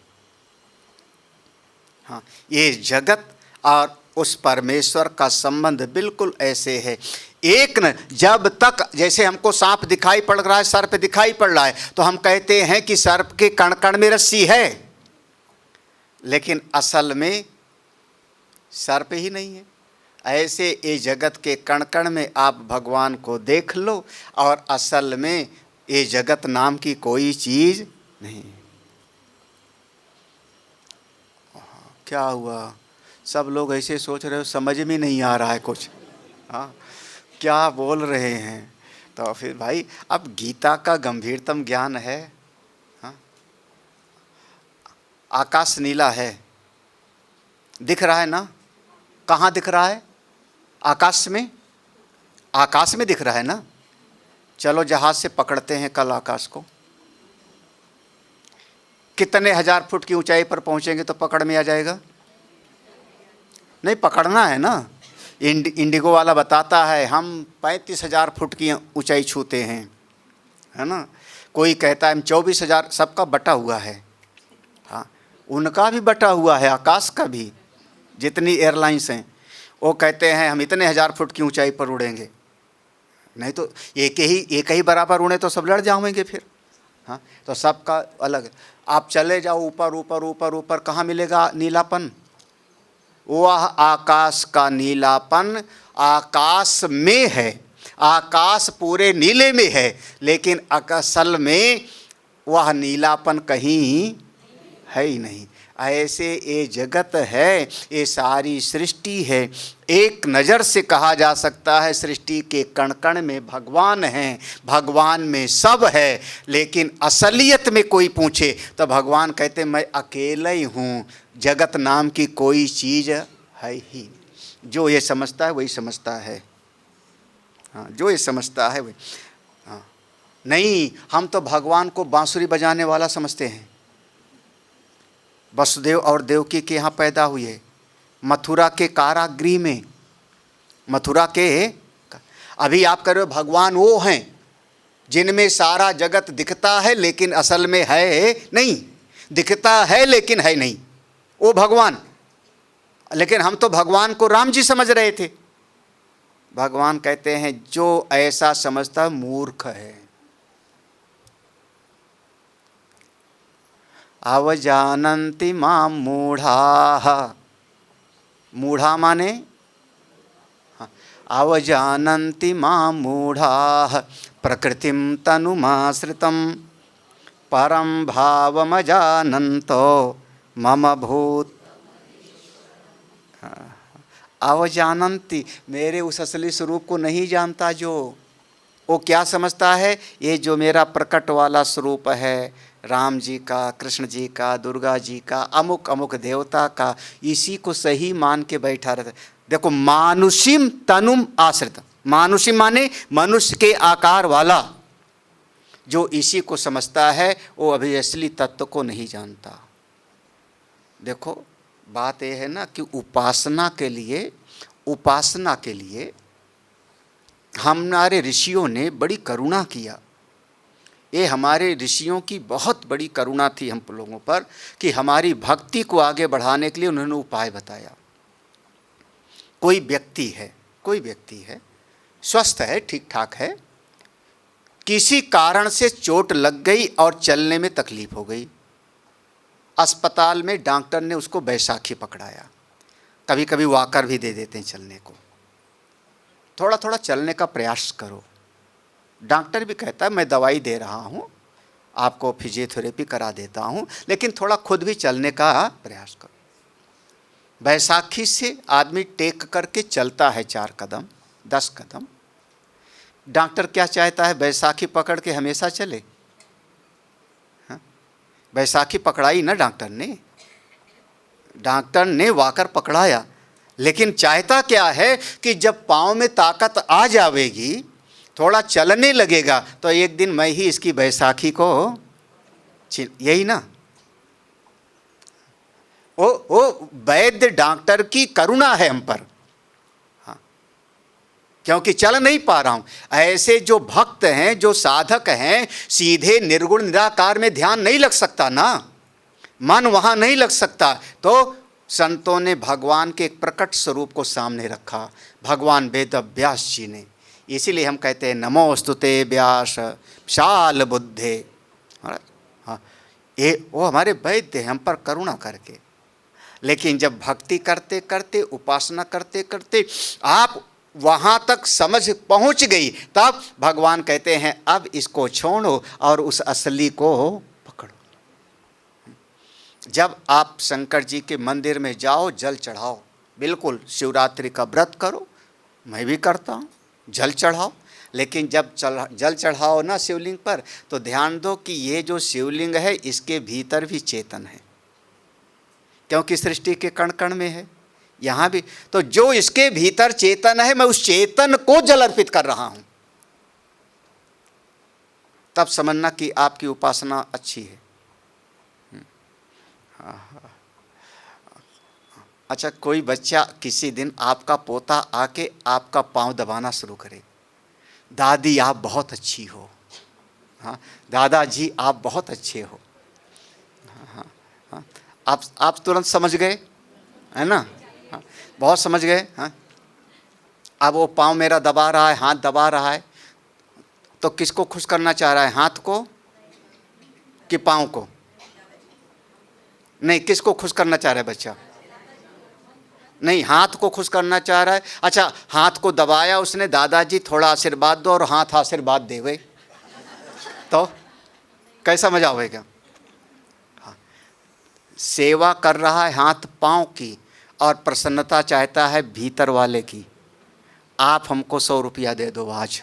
हाँ, ये जगत और उस परमेश्वर का संबंध बिल्कुल ऐसे है। एक न, जब तक जैसे हमको सांप दिखाई पड़ रहा है, सर्प दिखाई पड़ रहा है, तो हम कहते हैं कि सर्प के कण कण में रस्सी है, लेकिन असल में सर्प ही नहीं है। ऐसे ये जगत के कण कण में आप भगवान को देख लो, और असल में ये जगत नाम की कोई चीज़ नहीं। क्या हुआ? सब लोग ऐसे सोच रहे हो, समझ में नहीं आ रहा है कुछ। हाँ, क्या बोल रहे हैं? तो फिर भाई, अब गीता का गंभीरतम ज्ञान है। हाँ, आकाश नीला है, दिख रहा है ना? कहाँ दिख रहा है? आकाश में दिख रहा है ना। चलो जहाज से पकड़ते हैं कल आकाश को, कितने 1000 फुट की ऊंचाई पर पहुंचेंगे तो पकड़ में आ जाएगा? नहीं, पकड़ना है ना। इंडिगो वाला बताता है हम 35,000 फुट की ऊंचाई छूते हैं। है ना। कोई कहता है हम 24,000, सबका बटा हुआ है। हाँ, उनका भी बटा हुआ है, आकाश का भी, जितनी एयरलाइंस हैं। वो कहते हैं हम इतने 1000 फुट की ऊंचाई पर उड़ेंगे। नहीं तो एक ही बराबर उड़े तो सब लड़ जाएंगे फिर। हाँ, तो सबका अलग है। आप चले जाओ ऊपर ऊपर ऊपर ऊपर, कहाँ मिलेगा नीलापन? वह आकाश का नीलापन आकाश में है, आकाश पूरे नीले में है, लेकिन असल में वह नीलापन कहीं है ही नहीं। ऐसे ये जगत है, ये सारी सृष्टि है। एक नज़र से कहा जा सकता है सृष्टि के कण कण में भगवान हैं, भगवान में सब है। लेकिन असलियत में कोई पूछे तो भगवान कहते मैं अकेला ही हूँ, जगत नाम की कोई चीज़ है ही। जो ये समझता है वही समझता है। हाँ, जो ये समझता है वही। हाँ, नहीं, हम तो भगवान को बांसुरी बजाने वाला समझते हैं। वसुदेव और देवकी के यहाँ पैदा हुए, मथुरा के कारागृह में, मथुरा के। अभी आप कह रहे हो भगवान वो हैं जिनमें सारा जगत दिखता है लेकिन असल में है नहीं, दिखता है लेकिन है नहीं, वो भगवान। लेकिन हम तो भगवान को राम जी समझ रहे थे। भगवान कहते हैं जो ऐसा समझता है मूर्ख है। अवजानन्ति मां मूढ़ाः, मूढ़ा माने अवजानन्ति मां मूढ़ाः प्रकृतिं तनुमाश्रितं परं भावमजानन्तो मम भूत। अवजानन्ति, मेरे उस असली स्वरूप को नहीं जानता। जो वो क्या समझता है, ये जो मेरा प्रकट वाला स्वरूप है, राम जी का, कृष्ण जी का, दुर्गा जी का, अमुक अमुक देवता का, इसी को सही मान के बैठा रहता। देखो, मानुषिम तनुम आश्रित, मानुषिम माने मनुष्य के आकार वाला। जो इसी को समझता है वो अभी असली तत्व को नहीं जानता। देखो, बात यह है ना कि उपासना के लिए हमारे ऋषियों ने बड़ी करुणा किया। ये हमारे ऋषियों की बहुत बड़ी करुणा थी हम लोगों पर कि हमारी भक्ति को आगे बढ़ाने के लिए उन्होंने उपाय बताया। कोई व्यक्ति है स्वस्थ है, ठीक ठाक है, किसी कारण से चोट लग गई और चलने में तकलीफ हो गई। अस्पताल में डॉक्टर ने उसको बैसाखी पकड़ाया। कभी कभी वॉकर भी दे देते हैं चलने को। थोड़ा थोड़ा चलने का प्रयास करो। डॉक्टर भी कहता है मैं दवाई दे रहा हूँ, आपको फिजियोथेरेपी करा देता हूँ, लेकिन थोड़ा खुद भी चलने का प्रयास करो। बैसाखी से आदमी टेक करके चलता है 4 कदम 10 कदम। डॉक्टर क्या चाहता है, बैसाखी पकड़ के हमेशा चले? हाँ? बैसाखी पकड़ाई ना डॉक्टर ने वॉकर पकड़ाया, लेकिन चाहता क्या है कि जब पाँव में ताकत आ जाएगी, थोड़ा चलने लगेगा, तो एक दिन मैं ही इसकी बैसाखी को यही ना। वो वैद्य डॉक्टर की करुणा है हम पर। हाँ, क्योंकि चल नहीं पा रहा हूं। ऐसे जो भक्त हैं, जो साधक हैं, सीधे निर्गुण निराकार में ध्यान नहीं लग सकता ना, मन वहां नहीं लग सकता। तो संतों ने भगवान के एक प्रकट स्वरूप को सामने रखा, भगवान वेद व्यास जी ने। इसीलिए हम कहते हैं नमोस्तुते व्यास शाल बुद्धे। हाँ, ये वो हमारे वैद्य हैं हम पर करुणा करके। लेकिन जब भक्ति करते करते, उपासना करते करते आप वहाँ तक समझ पहुँच गई, तब भगवान कहते हैं अब इसको छोड़ो और उस असली को पकड़ो। जब आप शंकर जी के मंदिर में जाओ, जल चढ़ाओ, बिल्कुल शिवरात्रि का व्रत करो, मैं भी करता हूँ, जल चढ़ाओ। लेकिन जब जल चढ़ाओ ना शिवलिंग पर, तो ध्यान दो कि ये जो शिवलिंग है इसके भीतर भी चेतन है, क्योंकि सृष्टि के कण कण में है। यहाँ भी तो जो इसके भीतर चेतन है, मैं उस चेतन को जल अर्पित कर रहा हूँ। तब समझना कि आपकी उपासना अच्छी है। अच्छा, कोई बच्चा किसी दिन, आपका पोता आके आपका पाँव दबाना शुरू करे, दादी आप बहुत अच्छी हो, हाँ, दादाजी आप बहुत अच्छे हो। हाँ, हाँ, आप तुरंत समझ गए, है ना? हाँ, बहुत समझ गए। हाँ, अब वो पाँव मेरा दबा रहा है, हाथ दबा रहा है, तो किसको खुश करना चाह रहा है, हाथ को कि पाँव को? नहीं, किसको खुश करना चाह रहा है बच्चा? नहीं, हाथ को खुश करना चाह रहा है। अच्छा, हाथ को दबाया उसने, दादाजी थोड़ा आशीर्वाद दो, और हाथ आशीर्वाद देवे तो कैसा मजा आएगा? हाँ, सेवा कर रहा है हाथ पाँव की, और प्रसन्नता चाहता है भीतर वाले की। आप हमको 100 रुपया दे दो आज,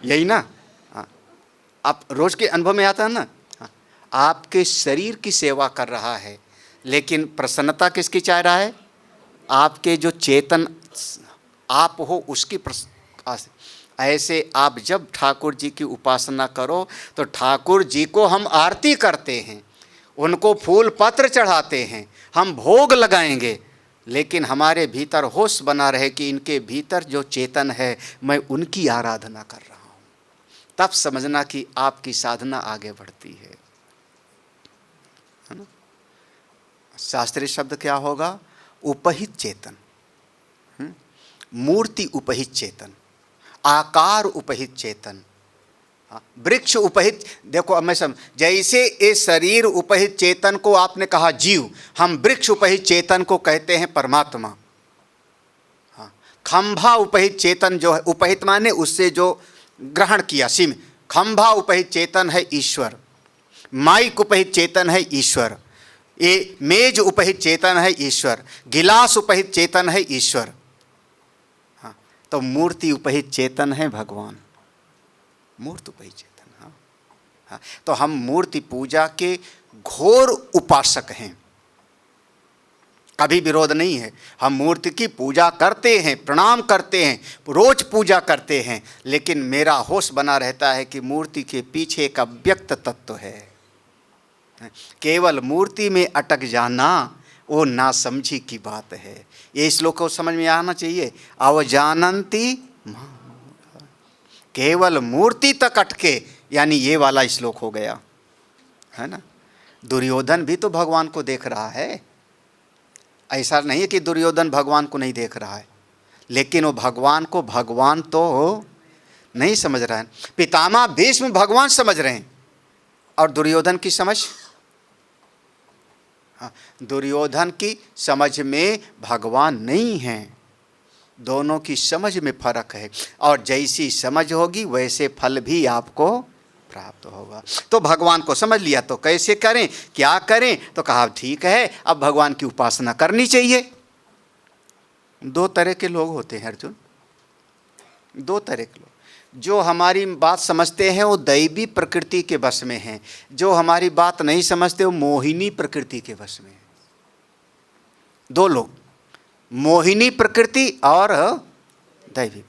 यही ना? हाँ, आप रोज के अनुभव में आता है ना? हाँ, आपके शरीर की सेवा कर रहा है, लेकिन प्रसन्नता किसकी चाह रहा है? आपके जो चेतन आप हो उसकी ऐसे आप जब ठाकुर जी की उपासना करो तो ठाकुर जी को हम आरती करते हैं, उनको फूल पत्र चढ़ाते हैं, हम भोग लगाएंगे, लेकिन हमारे भीतर होश बना रहे कि इनके भीतर जो चेतन है मैं उनकी आराधना कर रहा हूँ। तब समझना कि आपकी साधना आगे बढ़ती है ना? शास्त्रीय शब्द क्या होगा? उपहित चेतन, मूर्ति उपहित चेतन, आकार उपहित चेतन, वृक्ष उपहित। देखो अब मैं जैसे ये शरीर उपहित चेतन को आपने कहा जीव, हम वृक्ष उपहित चेतन को कहते हैं परमात्मा। हाँ, खंभा उपहित चेतन जो है, उपहित माने उससे जो ग्रहण किया सिम, खंभा उपहित चेतन है ईश्वर, माइक उपहित चेतन है ईश्वर, ये मेज उपहित चेतन है ईश्वर, गिलास उपहित चेतन है ईश्वर। हाँ, तो मूर्ति उपहित चेतन है भगवान, मूर्ति उपहित चेतन। हाँ, हाँ, तो हम मूर्ति पूजा के घोर उपासक हैं, कभी विरोध नहीं है। हम मूर्ति की पूजा करते हैं, प्रणाम करते हैं, रोज पूजा करते हैं, लेकिन मेरा होश बना रहता है कि मूर्ति के पीछे एक अव्यक्त तत्व है। केवल मूर्ति में अटक जाना वो नासमझी की बात है। ये श्लोक को समझ में आना चाहिए। अवजानंती केवल मूर्ति तक अटके, यानी ये वाला श्लोक हो गया, है ना? दुर्योधन भी तो भगवान को देख रहा है, ऐसा नहीं है कि दुर्योधन भगवान को नहीं देख रहा है, लेकिन वो भगवान को भगवान तो नहीं समझ रहा है। पितामह भीष्म भगवान समझ रहे हैं, और दुर्योधन की समझ, हाँ, दुर्योधन की समझ में भगवान नहीं है। दोनों की समझ में फर्क है, और जैसी समझ होगी वैसे फल भी आपको प्राप्त होगा। तो भगवान को समझ लिया तो कैसे करें, क्या करें? तो कहा ठीक है, अब भगवान की उपासना करनी चाहिए। दो तरह के लोग होते हैं अर्जुन, दो तरह के लोग। जो हमारी बात समझते हैं वो दैवी प्रकृति के वश में हैं, जो हमारी बात नहीं समझते वो मोहिनी प्रकृति के वश में हैं। दो लोग, मोहिनी प्रकृति और दैवी।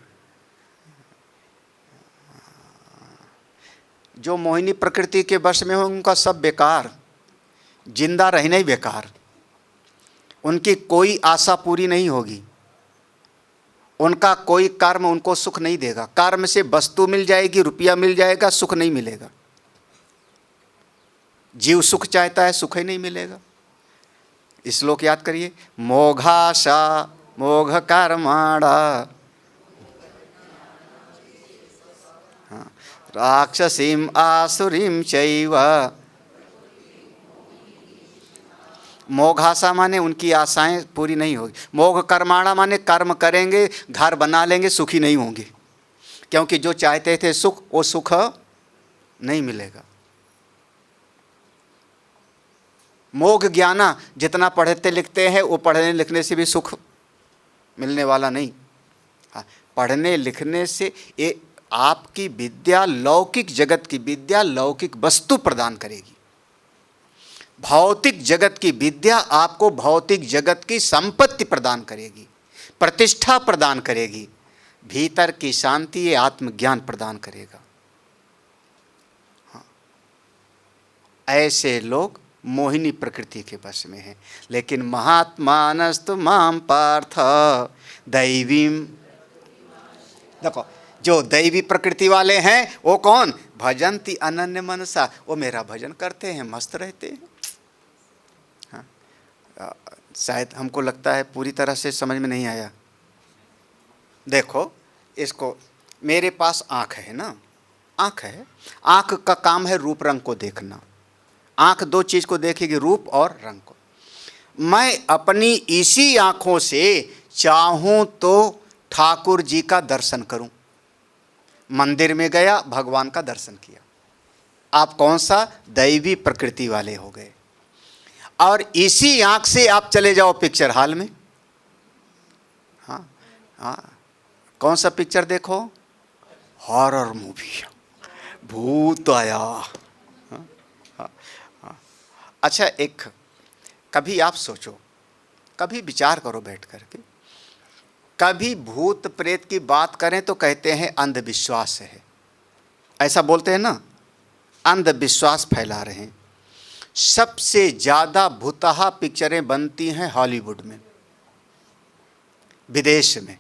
जो मोहिनी प्रकृति के वश में हो उनका सब बेकार, जिंदा रहना ही बेकार, उनकी कोई आशा पूरी नहीं होगी, उनका कोई कर्म उनको सुख नहीं देगा। कर्म से वस्तु मिल जाएगी, रुपया मिल जाएगा, सुख नहीं मिलेगा। जीव सुख चाहता है, सुख ही नहीं मिलेगा। श्लोक याद करिए, मोघाशा मोघ कर्माणा, हाँ, राक्षसीम आसुरीम चैव। मोघाशा माने उनकी आशाएं पूरी नहीं होगी। मोघ कर्माणा माने कर्म करेंगे, घर बना लेंगे, सुखी नहीं होंगे, क्योंकि जो चाहते थे सुख वो सुख नहीं मिलेगा। मोघ ज्ञाना, जितना पढ़ते लिखते हैं वो पढ़ने लिखने से भी सुख मिलने वाला नहीं। हाँ, पढ़ने लिखने से ये आपकी विद्या लौकिक जगत की विद्या लौकिक वस्तु प्रदान करेगी। भौतिक जगत की विद्या आपको भौतिक जगत की संपत्ति प्रदान करेगी, प्रतिष्ठा प्रदान करेगी। भीतर की शांति ये आत्मज्ञान प्रदान करेगा। हाँ, ऐसे लोग मोहिनी प्रकृति के वश में हैं। लेकिन महात्मानस्तु माम पार्थ दैवीम, देखो जो दैवी प्रकृति वाले हैं वो कौन? भजन्ति अनन्य मनसा, वो मेरा भजन करते हैं, मस्त रहते हैं। हाँ, शायद हमको लगता है पूरी तरह से समझ में नहीं आया। देखो इसको, मेरे पास आँख है ना, आँख है, आँख का काम है रूप रंग को देखना। आँख दो चीज़ को देखेगी, रूप और रंग को। मैं अपनी इसी आँखों से चाहूँ तो ठाकुर जी का दर्शन करूं। मंदिर में गया, भगवान का दर्शन किया। आप कौन सा दैवी प्रकृति वाले हो गए। और इसी आंख से आप चले जाओ पिक्चर हॉल में। हाँ हाँ, कौन सा पिक्चर देखो, हॉरर मूवी, भूत आया। हाँ, हाँ, हाँ। अच्छा, एक कभी आप सोचो, कभी विचार करो बैठ करके, कभी भूत प्रेत की बात करें तो कहते हैं अंधविश्वास है, ऐसा बोलते हैं ना, अंधविश्वास फैला रहे हैं। सबसे ज़्यादा भूतहा पिक्चरें बनती हैं हॉलीवुड में, विदेश में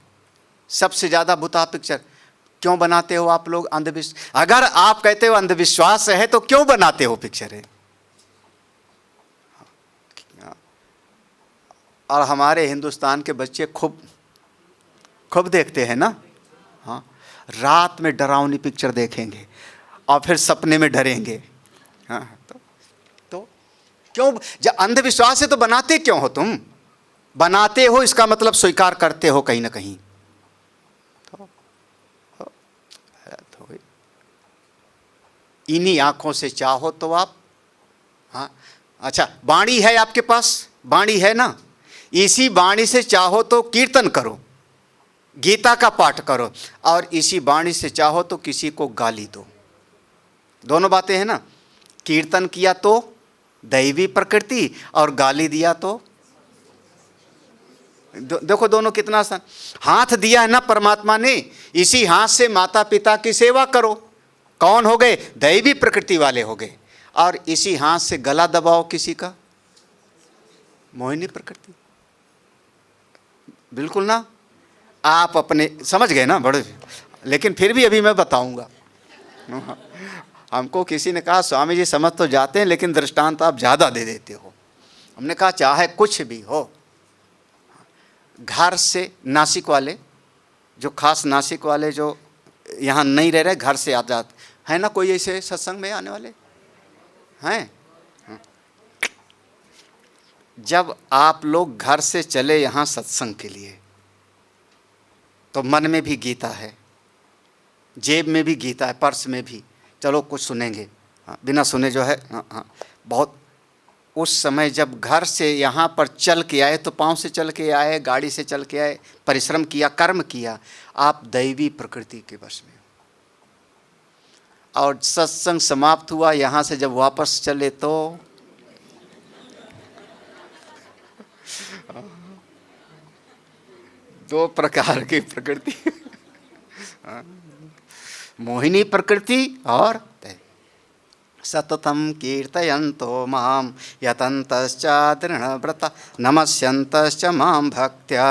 सबसे ज़्यादा भूतहा पिक्चर क्यों बनाते हो आप लोग? अंधविश्वास। अगर आप कहते हो अंधविश्वास है तो क्यों बनाते हो पिक्चरें? और हमारे हिंदुस्तान के बच्चे खूब देखते हैं ना। हाँ, रात में डरावनी पिक्चर देखेंगे और फिर सपने में डरेंगे। हाँ, तो क्यों? जब अंधविश्वास है तो बनाते क्यों हो तुम? बनाते हो इसका मतलब स्वीकार करते हो कहीं ना कहीं। तो इन्हीं आंखों से चाहो तो आप, हाँ अच्छा, वाणी है आपके पास, वाणी है ना, इसी वाणी से चाहो तो कीर्तन करो, गीता का पाठ करो, और इसी वाणी से चाहो तो किसी को गाली दो। दोनों बातें हैं ना, कीर्तन किया तो दैवी प्रकृति और गाली दिया तो देखो दोनों कितना आसान। हाथ दिया है ना परमात्मा ने, इसी हाथ से माता पिता की सेवा करो, कौन हो गए? दैवी प्रकृति वाले हो गए। और इसी हाथ से गला दबाओ किसी का, मोहिनी प्रकृति। बिल्कुल ना, आप अपने समझ गए ना बड़े, लेकिन फिर भी अभी मैं बताऊंगा। हमको किसी ने कहा स्वामी जी समझ तो जाते हैं लेकिन दृष्टांत आप ज़्यादा दे देते हो। हमने कहा चाहे कुछ भी हो, घर से नासिक वाले, जो खास नासिक वाले जो यहाँ नहीं रह रहे, घर से आ जाते हैं ना, कोई ऐसे सत्संग में आने वाले हैं? जब आप लोग घर से चले यहाँ सत्संग के लिए तो मन में भी गीता है, जेब में भी गीता है, पर्स में भी, चलो कुछ सुनेंगे। हाँ, बिना सुने जो है, हाँ हाँ बहुत। उस समय जब घर से यहाँ पर चल के आए तो पाँव से चल के आए, गाड़ी से चल के आए, परिश्रम किया, कर्म किया, आप दैवी प्रकृति के वश में। और सत्संग समाप्त हुआ, यहाँ से जब वापस चले तो दो प्रकार की प्रकृति, मोहिनी प्रकृति और सततम कीर्तयन्तो माम यतन्तश्च दृढ़व्रता नमस्यन्तश्च माम भक्त्या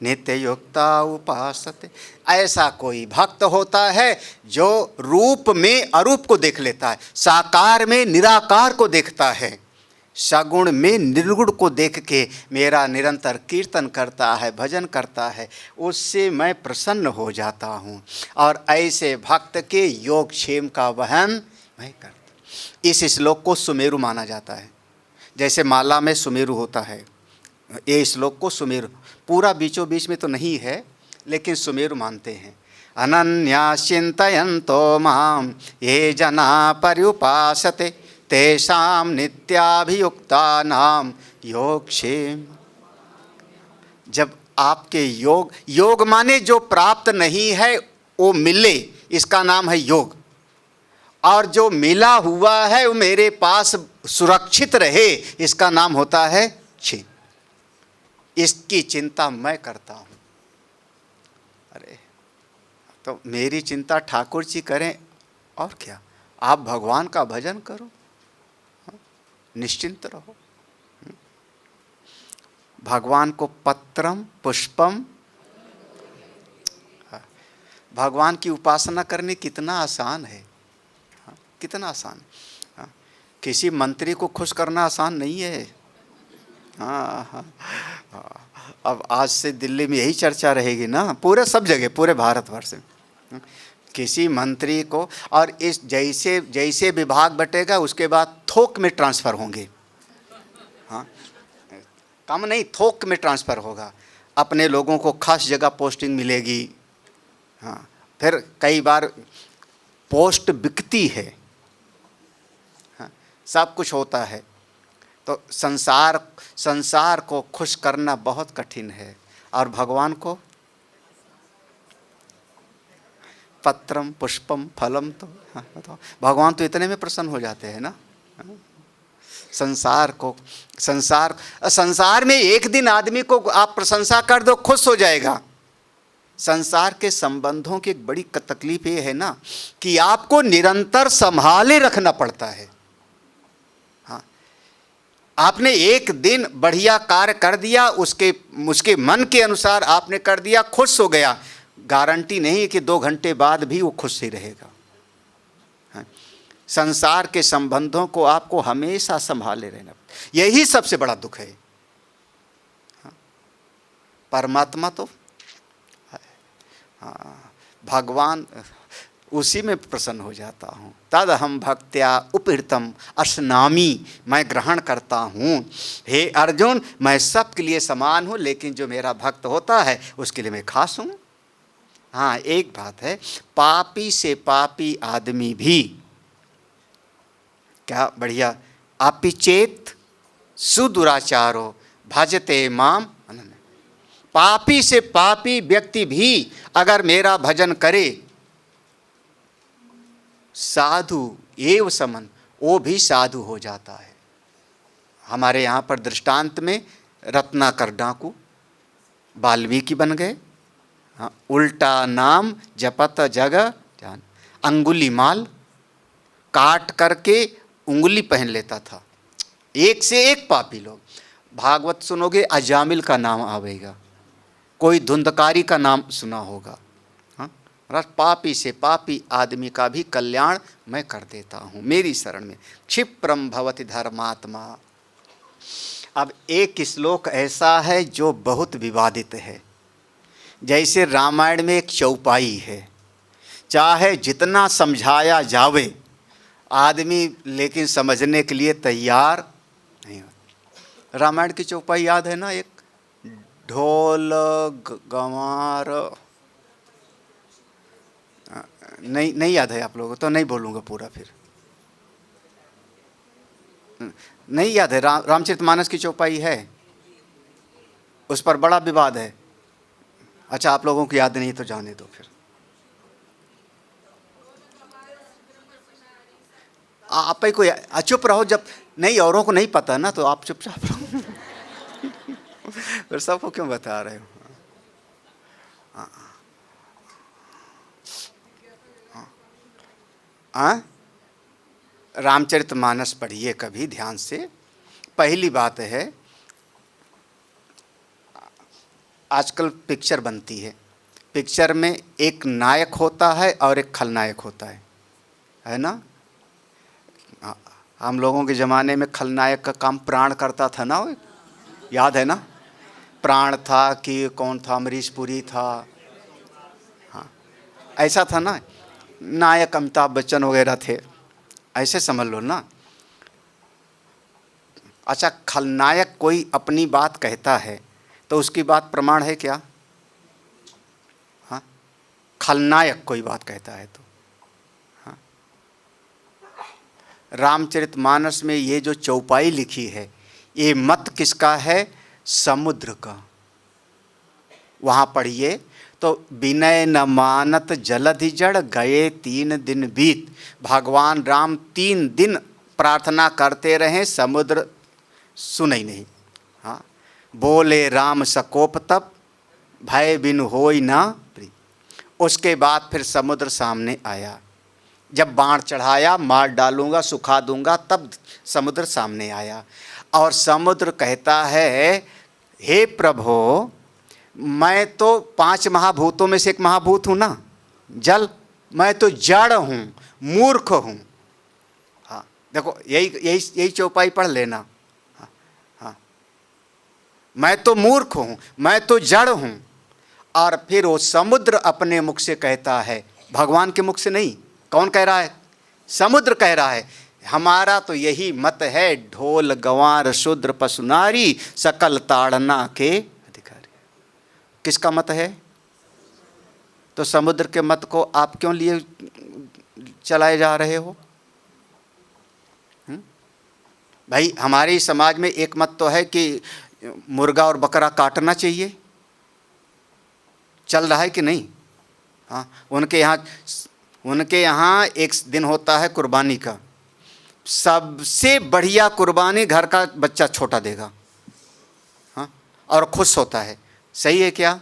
नित्ययुक्ता उपासते। ऐसा कोई भक्त होता है जो रूप में अरूप को देख लेता है, साकार में निराकार को देखता है, सगुण में निर्गुण को देख के मेरा निरंतर कीर्तन करता है, भजन करता है, उससे मैं प्रसन्न हो जाता हूँ। और ऐसे भक्त के योगक्षेम का वहन मैं करता। इस श्लोक को सुमेरु माना जाता है, जैसे माला में सुमेरु होता है, ये श्लोक को सुमेरु, पूरा बीचों बीच में तो नहीं है लेकिन सुमेरु मानते हैं। अनन्या चिंतयन्तो माम ये जना पर्युपासते तेषां नित्याभियुक्तानां योगक्षेम। जब आपके योग माने जो प्राप्त नहीं है वो मिले, इसका नाम है योग। और जो मिला हुआ है वो मेरे पास सुरक्षित रहे, इसका नाम होता है क्षेम। इसकी चिंता मैं करता हूँ। अरे तो मेरी चिंता ठाकुर जी करें और क्या, आप भगवान का भजन करो, निश्चिंत रहो। भगवान को पत्रम पुष्पम, भगवान की उपासना करनी कितना आसान है। कितना आसान। हाँ, किसी मंत्री को खुश करना आसान नहीं है। हाँ हाँ हाँ। अब आज से दिल्ली में यही चर्चा रहेगी ना, पूरे सब जगह, पूरे भारतवर्ष में। किसी मंत्री को, और इस जैसे जैसे विभाग बटेगा उसके बाद थोक में ट्रांसफ़र होंगे। हाँ, कम नहीं, थोक में ट्रांसफ़र होगा। अपने लोगों को खास जगह पोस्टिंग मिलेगी। हाँ, फिर कई बार पोस्ट बिकती है। हाँ, सब कुछ होता है। तो संसार को खुश करना बहुत कठिन है, और भगवान को पत्रम पुष्पम फलम, तो हाँ, बताओ, भगवान तो इतने में प्रसन्न हो जाते हैं ना। संसार में एक दिन आदमी को आप प्रशंसा कर दो, खुश हो जाएगा। संसार के संबंधों की एक बड़ी तकलीफ ये है ना कि आपको निरंतर संभाले रखना पड़ता है। हाँ, आपने एक दिन बढ़िया कार्य कर दिया, उसके मन के अनुसार आपने कर दिया, खुश हो गया, गारंटी नहीं कि 2 घंटे बाद भी वो खुश ही रहेगा। हाँ, संसार के संबंधों को आपको हमेशा संभाले रहना, यही सबसे बड़ा दुख है। हाँ, परमात्मा तो हाँ, भगवान, उसी में प्रसन्न हो जाता हूँ। तद हम भक्त्या उपहृतम अश्नामी, मैं ग्रहण करता हूँ। हे अर्जुन, मैं सबके लिए समान हूँ, लेकिन जो मेरा भक्त होता है उसके लिए मैं खास हूँ। हाँ, एक बात है, पापी से पापी आदमी भी, क्या बढ़िया, अपिचेत सुदुराचारो भजते माम अनन्य। पापी से पापी व्यक्ति भी अगर मेरा भजन करे, साधु एव समन, वो भी साधु हो जाता है। हमारे यहाँ पर दृष्टांत में रत्नाकर डाकू वाल्मीकि बन गए। हाँ, उल्टा नाम जपत जग जान, अंगुली माल काट करके उंगली पहन लेता था। एक से एक पापी लोग। भागवत सुनोगे, अजामिल का नाम आवेगा, कोई धुंधकारी का नाम सुना होगा। हाँ, पापी से पापी आदमी का भी कल्याण मैं कर देता हूँ मेरी शरण में। क्षिप्रम भवति धर्मात्मा। अब एक श्लोक ऐसा है जो बहुत विवादित है। जैसे रामायण में एक चौपाई है, चाहे जितना समझाया जावे आदमी, लेकिन समझने के लिए तैयार नहीं होता। रामायण की चौपाई याद है ना, एक ढोल गंवार, नहीं याद है आप लोगों को, तो नहीं बोलूँगा पूरा, फिर नहीं याद है। रामचरितमानस की चौपाई है, उस पर बड़ा विवाद है। अच्छा, आप लोगों को याद नहीं तो जाने दो फिर। आप ही को चुप रहो, जब नहीं औरों को नहीं पता ना, तो आप चुपचाप रहो। फिर सबको क्यों बता रहे हो? रामचरितमानस पढ़िए कभी ध्यान से। पहली बात है, आजकल पिक्चर बनती है, पिक्चर में एक नायक होता है और एक खलनायक होता है ना। हम लोगों के ज़माने में खलनायक का काम प्राण करता था ना, वो याद है ना। प्राण था कि कौन था, अमरीश पुरी था। हाँ, ऐसा था ना। नायक अमिताभ बच्चन वगैरह थे, ऐसे समझ लो ना। अच्छा, खलनायक कोई अपनी बात कहता है तो उसकी बात प्रमाण है क्या? हाँ, खलनायक कोई बात कहता है तो। हाँ, रामचरितमानस में ये जो चौपाई लिखी है, ये मत किसका है? समुद्र का। वहाँ पढ़िए तो विनय न मानत जलधि जड़ गए 3 दिन बीत। भगवान राम 3 दिन प्रार्थना करते रहे, समुद्र सुने ही नहीं। हाँ, बोले राम सकोप तप भय बिन होई ना प्री। उसके बाद फिर समुद्र सामने आया। जब बाण चढ़ाया, मार डालूंगा, सुखा दूंगा, तब समुद्र सामने आया। और समुद्र कहता है, हे प्रभु, मैं तो 5 महाभूतों में से एक महाभूत हूँ ना, जल। मैं तो जड़ हूँ, मूर्ख हूँ, देखो यही यही यही चौपाई पढ़ लेना। हाँ, हाँ, मैं तो मूर्ख हूँ, मैं तो जड़ हूँ। और फिर वो समुद्र अपने मुख से कहता है, भगवान के मुख से नहीं। कौन कह रहा है? समुद्र कह रहा है। हमारा तो यही मत है, ढोल गंवार शूद्र पशु नारी सकल ताड़ना के अधिकारी। किसका मत है? तो समुद्र के मत को आप क्यों लिए चलाए जा रहे हो? भाई हमारे समाज में एक मत तो है कि मुर्गा और बकरा काटना चाहिए, चल रहा है कि नहीं? हाँ, उनके यहाँ एक दिन होता है कुर्बानी का। सबसे बढ़िया कुर्बानी घर का बच्चा छोटा देगा, हाँ, और खुश होता है। सही है क्या?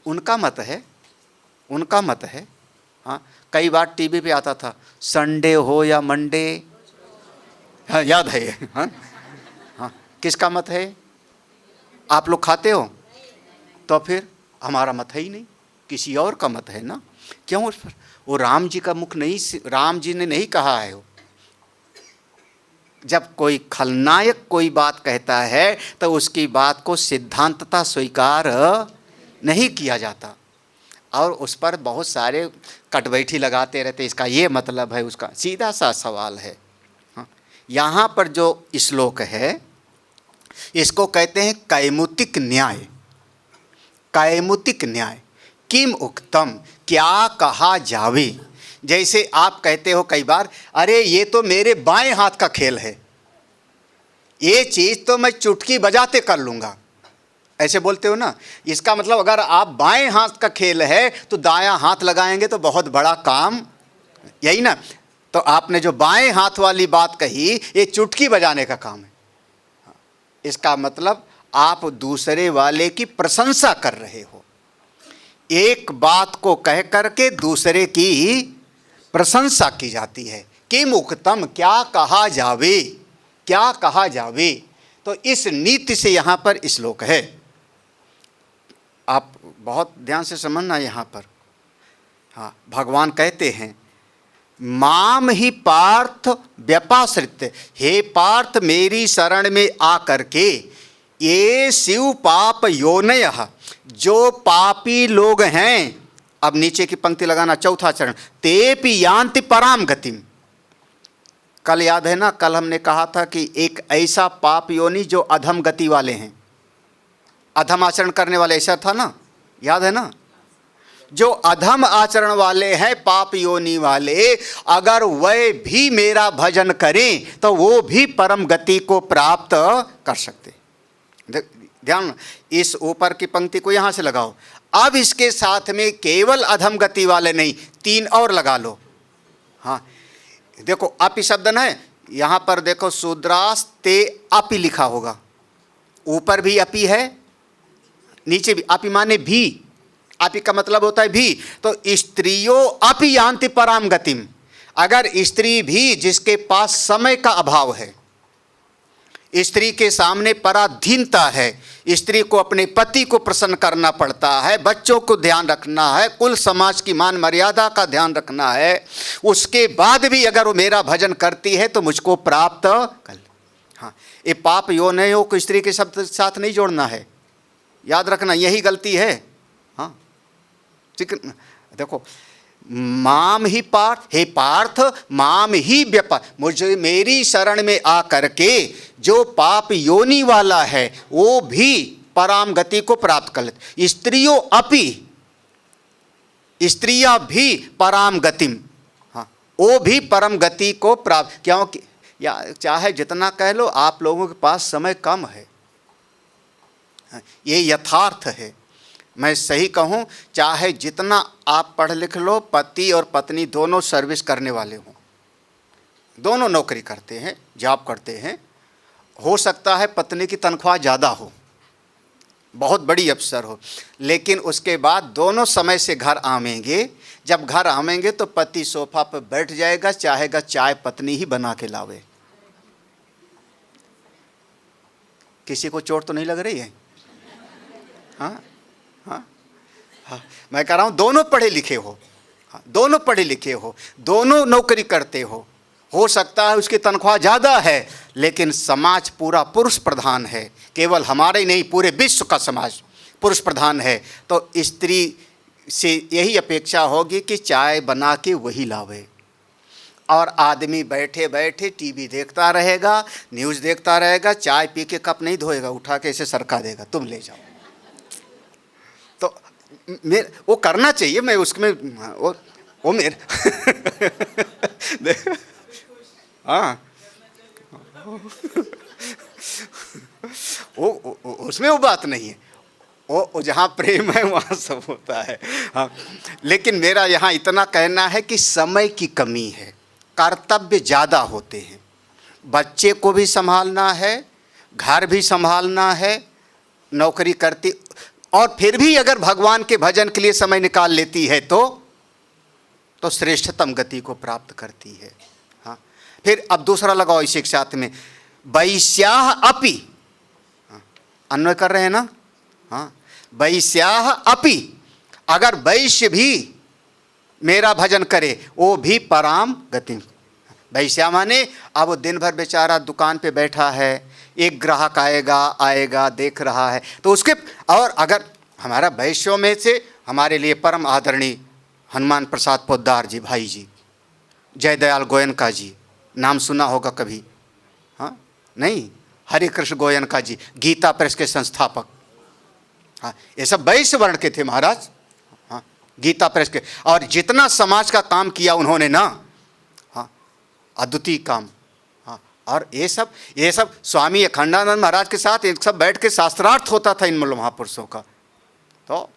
उनका मत है, उनका मत है। हाँ, कई बार टीवी पे आता था, संडे हो या मंडे। हाँ, याद है ये। हाँ, हाँ, किसका मत है? आप लोग खाते हो? तो फिर हमारा मत है ही नहीं, किसी और का मत है ना। क्यों उस पर? वो राम जी का मुख नहीं, राम जी ने नहीं कहा है। जब कोई खलनायक कोई बात कहता है तो उसकी बात को सिद्धांतता स्वीकार नहीं किया जाता, और उस पर बहुत सारे कटबैठी लगाते रहते, इसका ये मतलब है, उसका सीधा सा सवाल है। हाँ, यहाँ पर जो श्लोक है इसको कहते हैं कैमुतिक न्याय। कैमुतिक न्याय, किम उक्तम, क्या कहा जावे। जैसे आप कहते हो कई बार, अरे ये तो मेरे बाएं हाथ का खेल है, ये चीज़ तो मैं चुटकी बजाते कर लूँगा, ऐसे बोलते हो ना। इसका मतलब अगर आप बाएं हाथ का खेल है तो दायां हाथ लगाएंगे तो बहुत बड़ा काम, यही ना। तो आपने जो बाएं हाथ वाली बात कही, ये चुटकी बजाने का काम है। इसका मतलब आप दूसरे वाले की प्रशंसा कर रहे हो। एक बात को कह करके दूसरे की प्रशंसा की जाती है। किम उक्तम, क्या कहा जावे, क्या कहा जावे। तो इस नीति से यहाँ पर श्लोक है, आप बहुत ध्यान से समझना यहाँ पर। हाँ, भगवान कहते हैं, माम ही पार्थ व्यपाश्रित, हे पार्थ मेरी शरण में आकर के, ये शिव पाप योनयः, जो पापी लोग हैं, अब नीचे की पंक्ति लगाना, चौथा चरण, तेपि यान्ति पराम गतिम। कल याद है ना, कल हमने कहा था कि एक ऐसा पाप योनि जो अधम गति वाले हैं, अधम आचरण करने वाले, ऐसा था ना, याद है ना। जो अधम आचरण वाले हैं, पाप योनि वाले, अगर वह भी मेरा भजन करें तो वो भी परम गति को प्राप्त कर सकते। ध्यान, इस ऊपर की पंक्ति को यहाँ से लगाओ। अब इसके साथ में केवल अधम गति वाले नहीं, तीन और लगा लो। हाँ, देखो अपि शब्द न है, यहाँ पर देखो शूद्रास्ते अपि लिखा होगा, ऊपर भी अपि है, नीचे भी अपि, माने भी। अपि का मतलब होता है भी। तो स्त्रियों अपि यान्ति पराम गतिम, अगर स्त्री भी जिसके पास समय का अभाव है, स्त्री के सामने पराधीनता है, स्त्री को अपने पति को प्रसन्न करना पड़ता है, बच्चों को ध्यान रखना है, कुल समाज की मान मर्यादा का ध्यान रखना है, उसके बाद भी अगर वो मेरा भजन करती है तो मुझको प्राप्त कर। हाँ, ये पाप योनियों को स्त्री के शब्द साथ नहीं जोड़ना है, याद रखना, यही गलती है। हाँ, ठीक, देखो, माम ही पार्थ, हे पार्थ माम ही व्यपा, मुझे मेरी शरण में आ करके जो पाप योनि वाला है वो भी पराम गति को प्राप्त कर लेते। स्त्रियों अपि, स्त्रियां भी पराम गतिम, हाँ, वो भी परम गति को प्राप्त। क्योंकि या चाहे जितना कह लो, आप लोगों के पास समय कम है, ये यथार्थ है। मैं सही कहूँ, चाहे जितना आप पढ़ लिख लो, पति और पत्नी दोनों सर्विस करने वाले हों, दोनों नौकरी करते हैं, जॉब करते हैं, हो सकता है पत्नी की तनख्वाह ज़्यादा हो, बहुत बड़ी अफसर हो, लेकिन उसके बाद दोनों समय से घर आवेंगे। जब घर आवेंगे तो पति सोफा पर बैठ जाएगा, चाहेगा चाय पत्नी ही बना के लावे। किसी को चोट तो नहीं लग रही है? हाँ, हाँ, हाँ, मैं कह रहा हूँ दोनों पढ़े लिखे हो, हाँ, दोनों पढ़े लिखे हो, दोनों नौकरी करते हो हो सकता है उसकी तनख्वाह ज़्यादा है, लेकिन समाज पूरा पुरुष प्रधान है, केवल हमारे ही नहीं पूरे विश्व का समाज पुरुष प्रधान है। तो स्त्री से यही अपेक्षा होगी कि चाय बना के वही लावे, और आदमी बैठे बैठे टीवी देखता रहेगा, न्यूज़ देखता रहेगा, चाय पी के कप नहीं धोएगा, उठा के इसे सरका देगा, तुम ले जाओ। तो वो करना चाहिए, मैं उसमें वो मेरे हाँ वो उसमें वो बात नहीं है, वो जहाँ प्रेम है वहाँ सब होता है। हाँ, लेकिन मेरा यहाँ इतना कहना है कि समय की कमी है, कर्तव्य ज़्यादा होते हैं, बच्चे को भी संभालना है, घर भी संभालना है, नौकरी करती, और फिर भी अगर भगवान के भजन के लिए समय निकाल लेती है तो श्रेष्ठतम गति को प्राप्त करती है। हाँ, फिर अब दूसरा लगाओ इसी के साथ में, वैश्याः अपि, अन्वय कर रहे हैं ना। हाँ, वैश्याः अपि, अगर वैश्य भी मेरा भजन करे वो भी पराम गति। वैश्या माने अब वो दिन भर बेचारा दुकान पे बैठा है, एक ग्राहक आएगा देख रहा है तो उसके, और अगर हमारा वैश्यों में से हमारे लिए परम आदरणीय हनुमान प्रसाद पोद्दार जी, भाई जी, जयदयाल गोयनका जी, नाम सुना होगा कभी? हाँ नहीं, हरे कृष्ण गोयनका जी, गीता प्रेस के संस्थापक। हाँ, ये सब वैश्य वर्ण के थे महाराज। हाँ, गीता प्रेस के, और जितना समाज का काम किया उन्होंने ना, हाँ, अद्वितीय काम। हाँ, और ये सब स्वामी अखंडानंद महाराज के साथ एक सब बैठ के शास्त्रार्थ होता था इन महापुरुषों का। तो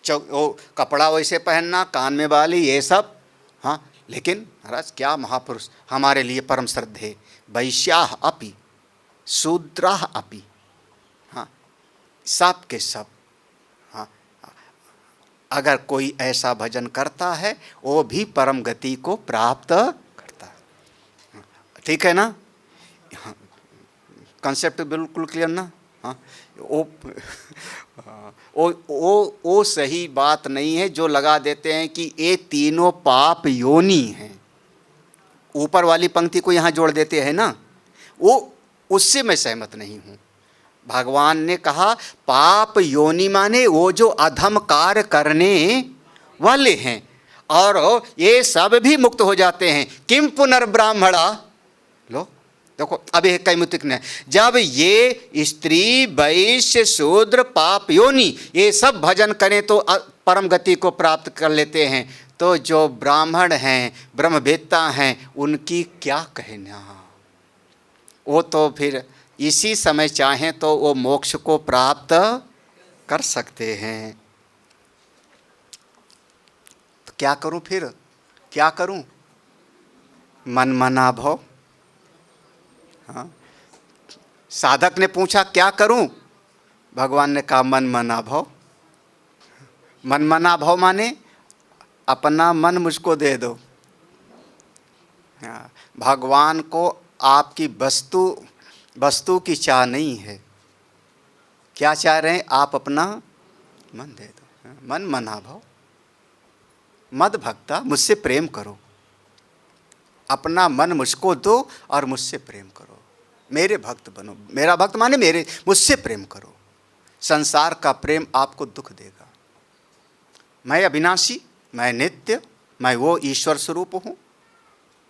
वो कपड़ा वैसे पहनना, कान में बाली, ये सब। हाँ, लेकिन महाराज क्या महापुरुष हमारे लिए परम श्रद्धेय। वैश्याः अपि शूद्राः अपि, हाँ, सब के सब। हाँ, अगर कोई ऐसा भजन करता है वो भी परम गति को प्राप्त करता है। ठीक है ना, कंसेप्ट बिल्कुल क्लियर ना। हाँ, वो सही बात नहीं है जो लगा देते हैं कि ये तीनों पाप योनि हैं, ऊपर वाली पंक्ति को यहाँ जोड़ देते हैं ना, वो उससे मैं सहमत नहीं हूँ। भगवान ने कहा पाप योनि माने वो जो अधम कार्य करने वाले हैं, और ये सब भी मुक्त हो जाते हैं। किम पुनर्ब्राह्मणा, लो देखो अब एक कैमुतिक ने, जब ये स्त्री वैश्य शूद्र पाप योनि ये सब भजन करें तो परम गति को प्राप्त कर लेते हैं, तो जो ब्राह्मण हैं, ब्रह्मवेत्ता हैं, उनकी क्या कहना। वो तो फिर इसी समय चाहें तो वो मोक्ष को प्राप्त कर सकते हैं। तो क्या करूं फिर, क्या करूं? मन मना भव। हाँ, साधक ने पूछा क्या करूं, भगवान ने कहा मन मना भव। मन मना भव माने अपना मन मुझको दे दो। हाँ, भगवान को आपकी वस्तु की चाह नहीं है। क्या चाह रहे हैं आप? अपना मन दे दो। मन मना भव, मद भक्ता, मुझसे प्रेम करो, अपना मन मुझको दो और मुझसे प्रेम करो, मेरे भक्त बनो। मेरा भक्त माने मेरे, मुझसे प्रेम करो। संसार का प्रेम आपको दुख देगा। मैं अविनाशी, मैं नित्य, मैं वो ईश्वर स्वरूप हूँ,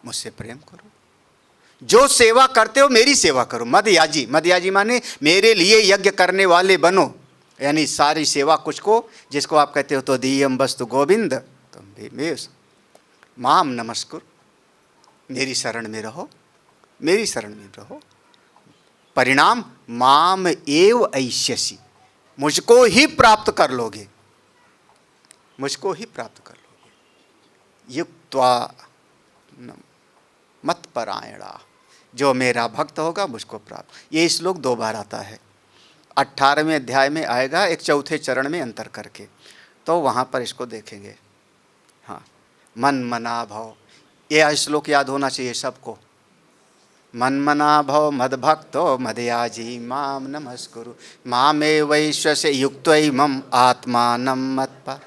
मुझसे प्रेम करो। जो सेवा करते हो मेरी सेवा करो। मदयाजी, मदयाजी माने मेरे लिए यज्ञ करने वाले बनो, यानी सारी सेवा कुछ को, जिसको आप कहते हो तो दीयम वस्तु गोविंद तुम भी मे माम नमस्कुर, मेरी शरण में रहो, मेरी शरण में रहो। परिणाम माम एव ऐष्यसि, मुझको ही प्राप्त कर लोगे, मुझको ही प्राप्त कर लोगे। युक्त्वा मत परायणा, जो मेरा भक्त होगा मुझको प्राप्त। ये श्लोक 2 बार आता है, 18वें अध्याय में आएगा, एक चौथे चरण में अंतर करके, तो वहाँ पर इसको देखेंगे। हाँ, मन मना भव, ये श्लोक याद होना चाहिए सबको। मन मना भव मद भक्तो मदयाजी माम नमस्कुरु, मामे वैश्वस्य युक्त्वैमम आत्मानं मत्पा।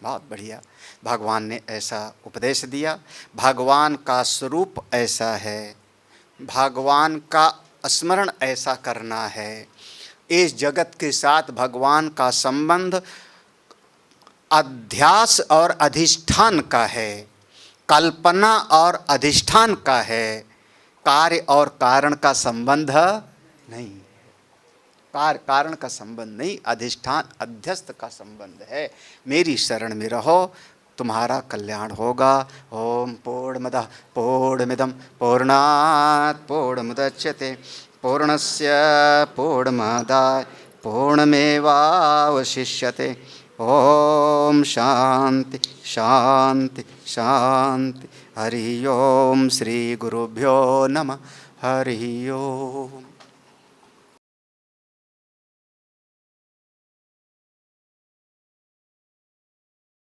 बहुत बढ़िया, भगवान ने ऐसा उपदेश दिया। भगवान का स्वरूप ऐसा है, भगवान का स्मरण ऐसा करना है। इस जगत के साथ भगवान का संबंध अध्यास और अधिष्ठान का है, कल्पना और अधिष्ठान का है, कार्य और कारण का संबंध नहीं। कार्य कारण का संबंध नहीं, अधिष्ठान अध्यस्त का संबंध है। मेरी शरण में रहो, तुम्हारा कल्याण होगा। ओम पूर्णमदः पूर्णमिदं पूर्णात् पूर्णमुदच्यते पूर्णस्य पूर्णमादाय पूर्णमेवावशिष्यते। ओम शांति शांति शांति। हरि ओम। श्री गुरुभ्यो नमः। हरि ओम।